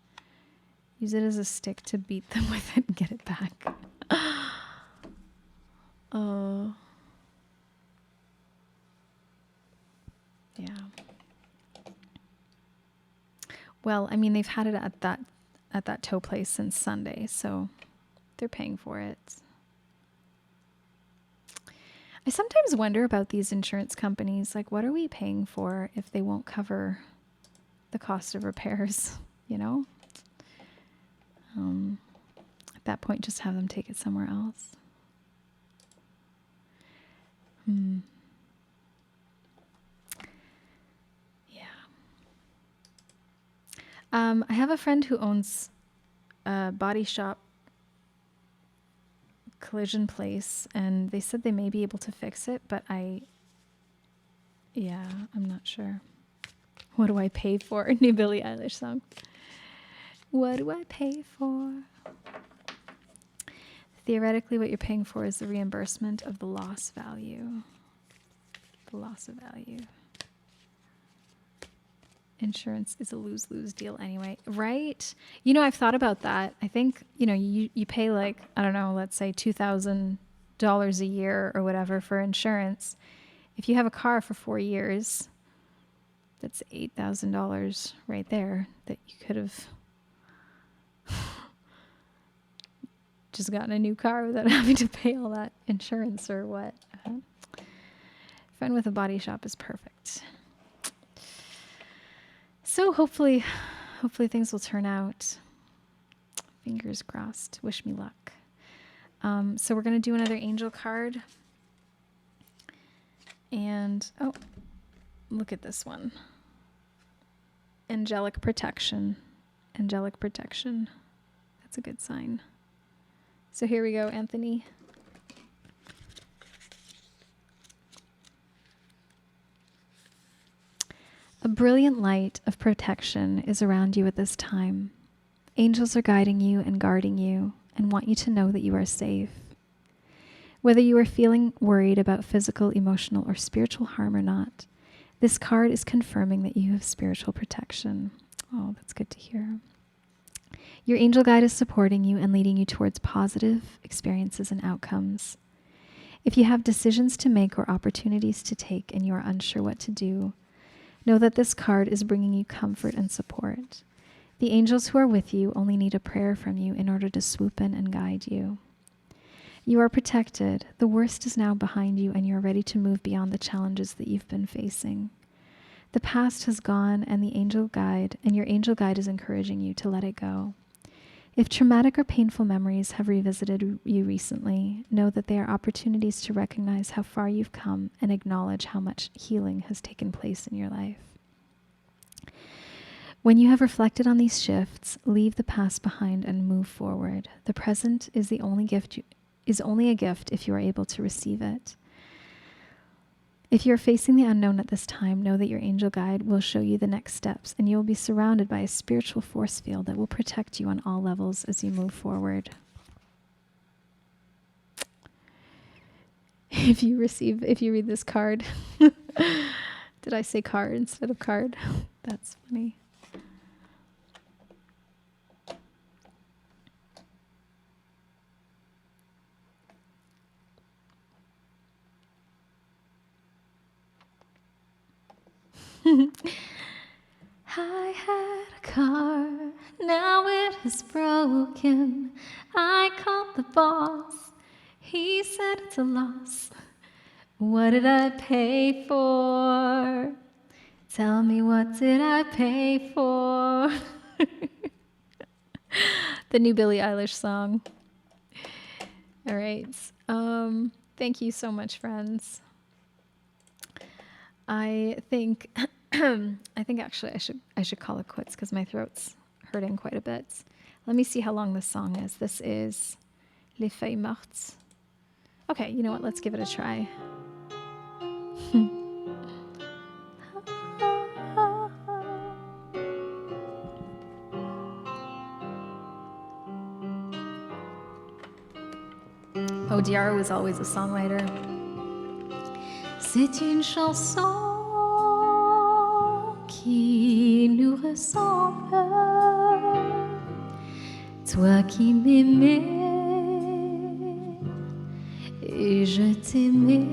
Speaker 1: Use it as a stick to beat them with it and get it back. Oh. Yeah. Well, I mean, they've had it at that tow place since Sunday, so they're paying for it. I sometimes wonder about these insurance companies. Like, what are we paying for if they won't cover the cost of repairs, you know? At that point, just have them take it somewhere else. Yeah. I have a friend who owns a body shop collision place, and they said they may be able to fix it, but I'm not sure. What do I pay for? A new Billie Eilish song. What do I pay for? Theoretically, what you're paying for is the reimbursement of the loss value. The loss of value. Insurance is a lose-lose deal anyway, right? You know, I've thought about that. I think, you pay like, I don't know, let's say $2,000 a year or whatever for insurance. If you have a car for 4 years, that's $8,000 right there that you could have just gotten a new car without having to pay all that insurance or what. Friend with a body shop is perfect. So hopefully things will turn out. Fingers crossed. Wish me luck. So we're going to do another angel card. And, oh, look at this one. Angelic protection. Angelic protection. That's a good sign. So here we go, Anthony. A brilliant light of protection is around you at this time. Angels are guiding you and guarding you and want you to know that you are safe. Whether you are feeling worried about physical, emotional, or spiritual harm or not, this card is confirming that you have spiritual protection. Oh, that's good to hear. Your angel guide is supporting you and leading you towards positive experiences and outcomes. If you have decisions to make or opportunities to take and you are unsure what to do, know that this card is bringing you comfort and support. The angels who are with you only need a prayer from you in order to swoop in and guide you. You are protected. The worst is now behind you, and you are ready to move beyond the challenges that you've been facing. The past has gone, and your angel guide is encouraging you to let it go. If traumatic or painful memories have revisited you recently, know that they are opportunities to recognize how far you've come and acknowledge how much healing has taken place in your life. When you have reflected on these shifts, leave the past behind and move forward. The present is only a gift if you are able to receive it. If you're facing the unknown at this time, know that your angel guide will show you the next steps, and you will be surrounded by a spiritual force field that will protect you on all levels as you move forward. If you read this card, did I say card instead of card? That's funny. I had a car, now it is broken. I called the boss, he said it's a loss. What did I pay for? Tell me, what did I pay for? The new Billie Eilish song. All right. Thank you so much, friends. I think actually I should call it quits because my throat's hurting quite a bit. Let me see how long this song is. This is Les Feuilles Mortes. Okay, you know what? Let's give it a try. Oh, Diarra was always a songwriter. C'est une chanson qui nous ressemble. Toi qui m'aimais et et je t'aimais,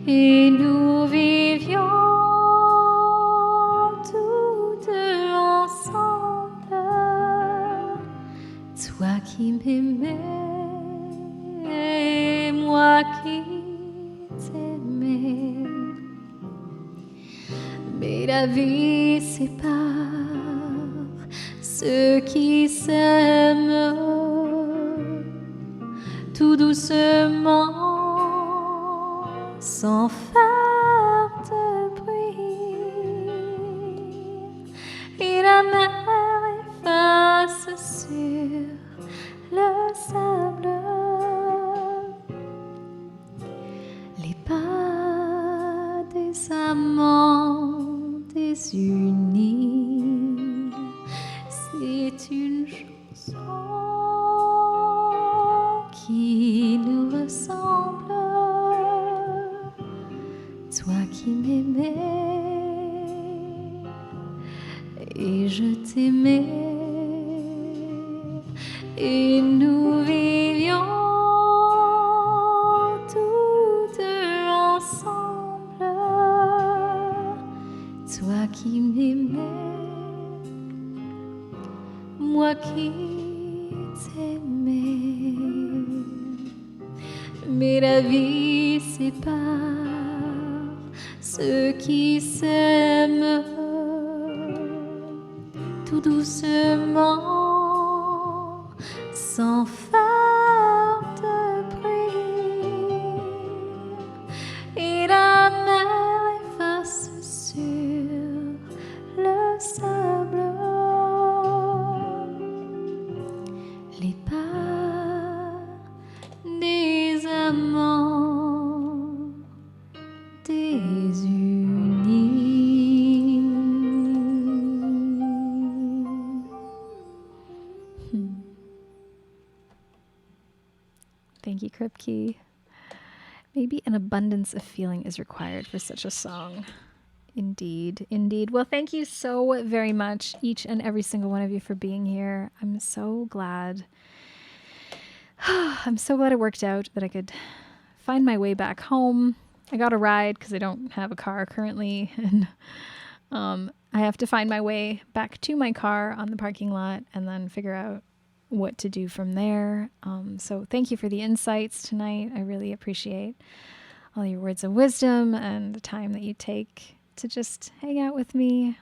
Speaker 1: et nous vivions tous deux ensemble, toi qui m'aimais et moi qui t'aimais. Mais la vie sépare ceux qui s'aiment tout doucement, sans faire de bruit. Et la mer efface sur le sable les pas des amants désunis. C'est une chanson qui nous ressemble, toi qui m'aimais et je t'aimais, et nous vivions tous deux ensemble, toi qui m'aimais, moi qui t'aimais. Mais la vie sépare ceux qui s'aiment tout doucement, sans faire de bruit. Et la mer efface sur le sable les pas des amants désunis. Thank you, Kripke. Maybe an abundance of feeling is required for such a song. Indeed, indeed. Well, thank you so very much, each and every single one of you, for being here. I'm so glad. I'm so glad it worked out that I could find my way back home. I got a ride because I don't have a car currently, and I have to find my way back to my car on the parking lot and then figure out what to do from there. So thank you for the insights tonight. I really appreciate all your words of wisdom and the time that you take to just hang out with me.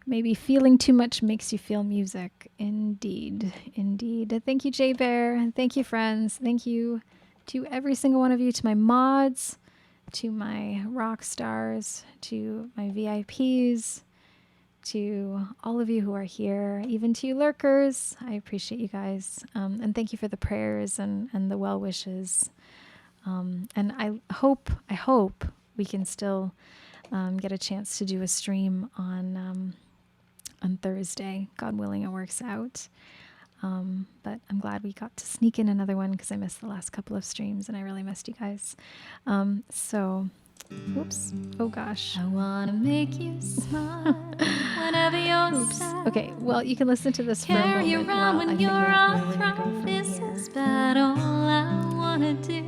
Speaker 1: Maybe feeling too much makes you feel music. Indeed, indeed. Thank you, Jay Bear. Thank you, friends. Thank you to every single one of you, to my mods, to my rock stars, to my VIPs, to all of you who are here, even to you lurkers. I appreciate you guys. And thank you for the prayers and the well wishes. And I hope we can still get a chance to do a stream on Thursday. God willing, it works out. But I'm glad we got to sneak in another one because I missed the last couple of streams and I really missed you guys. Oops. Oh gosh. I want to make you smile whenever you're sad. Okay, well, you can listen to this for a moment. Carry around when you're all thrown. This is bad. All I want to do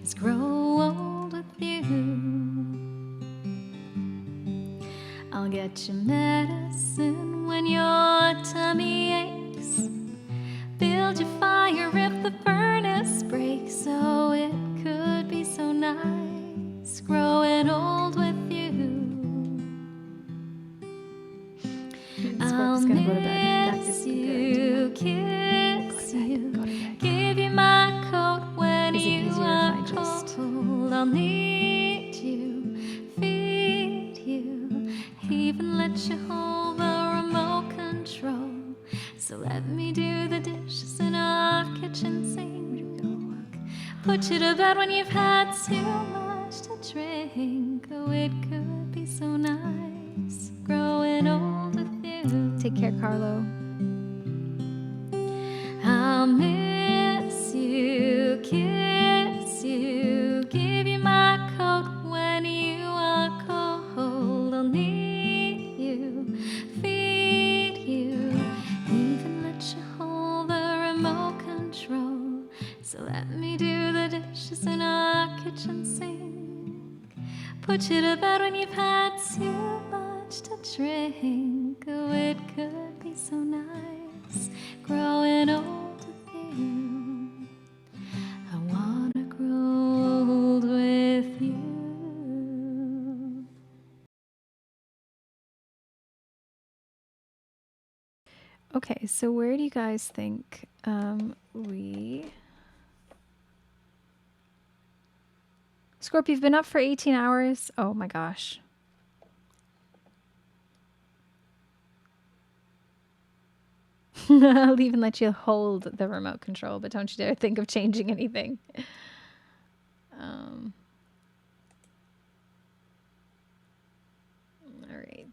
Speaker 1: is grow old with you. I'll get you medicine when your tummy aches. Build your fire if the furnace breaks. So it could be so nice growing old with you. I'll miss you, kiss you, give you my coat when you are cold. I'll need you, feed you, even let you hold the remote control. So let me do the dishes in our kitchen sink. Put you to bed when you've had too much to drink. Oh, it could be so nice growing old with you. Take care, Carlo. I'll miss you, kiss you, give you my coat when you are cold. I'll need you, feed you, even let you hold Put you to bed when you've had too much to drink. Oh, it could be so nice growing old with you. I wanna grow old with you. Okay, so where do you guys think we... Scorpio, you've been up for 18 hours? Oh my gosh. I'll even let you hold the remote control, but don't you dare think of changing anything. All right.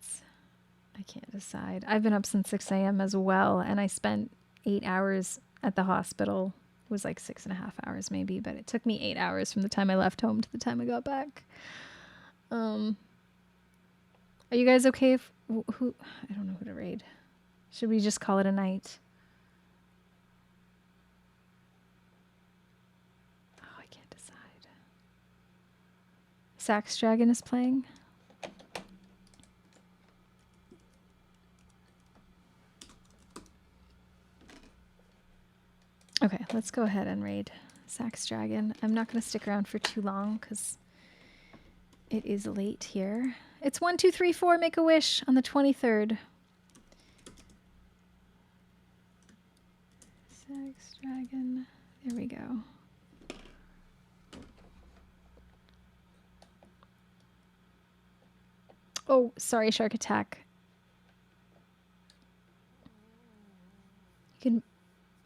Speaker 1: I can't decide. I've been up since 6 a.m. as well, and I spent 8 hours at the hospital. It was like 6.5 hours maybe, but it took me 8 hours from the time I left home to the time I got back. Are you guys okay if... Who? I don't know who to raid. Should we just call it a night? Oh, I can't decide. Sax Dragon is playing. Okay, let's go ahead and raid Sax Dragon. I'm not going to stick around for too long because it is late here. It's 1, 2, 3, 4 Make a Wish on the 23rd. Sax Dragon. There we go. Oh, sorry, Shark Attack. You can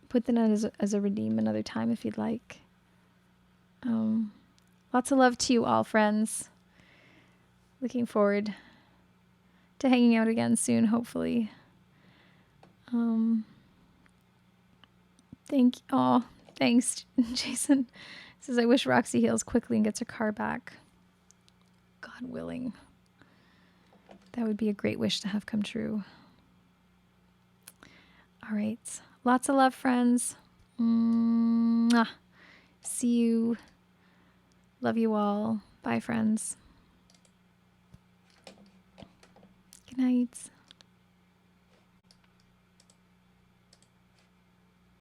Speaker 1: put that as a redeem another time if you'd like. Lots of love to you all, friends. Looking forward to hanging out again soon, hopefully. Thanks, Jason. Says, I wish Roxy heals quickly and gets her car back. God willing. That would be a great wish to have come true. All right. Lots of love, friends. Mwah. See you. Love you all. Bye, friends. Good night.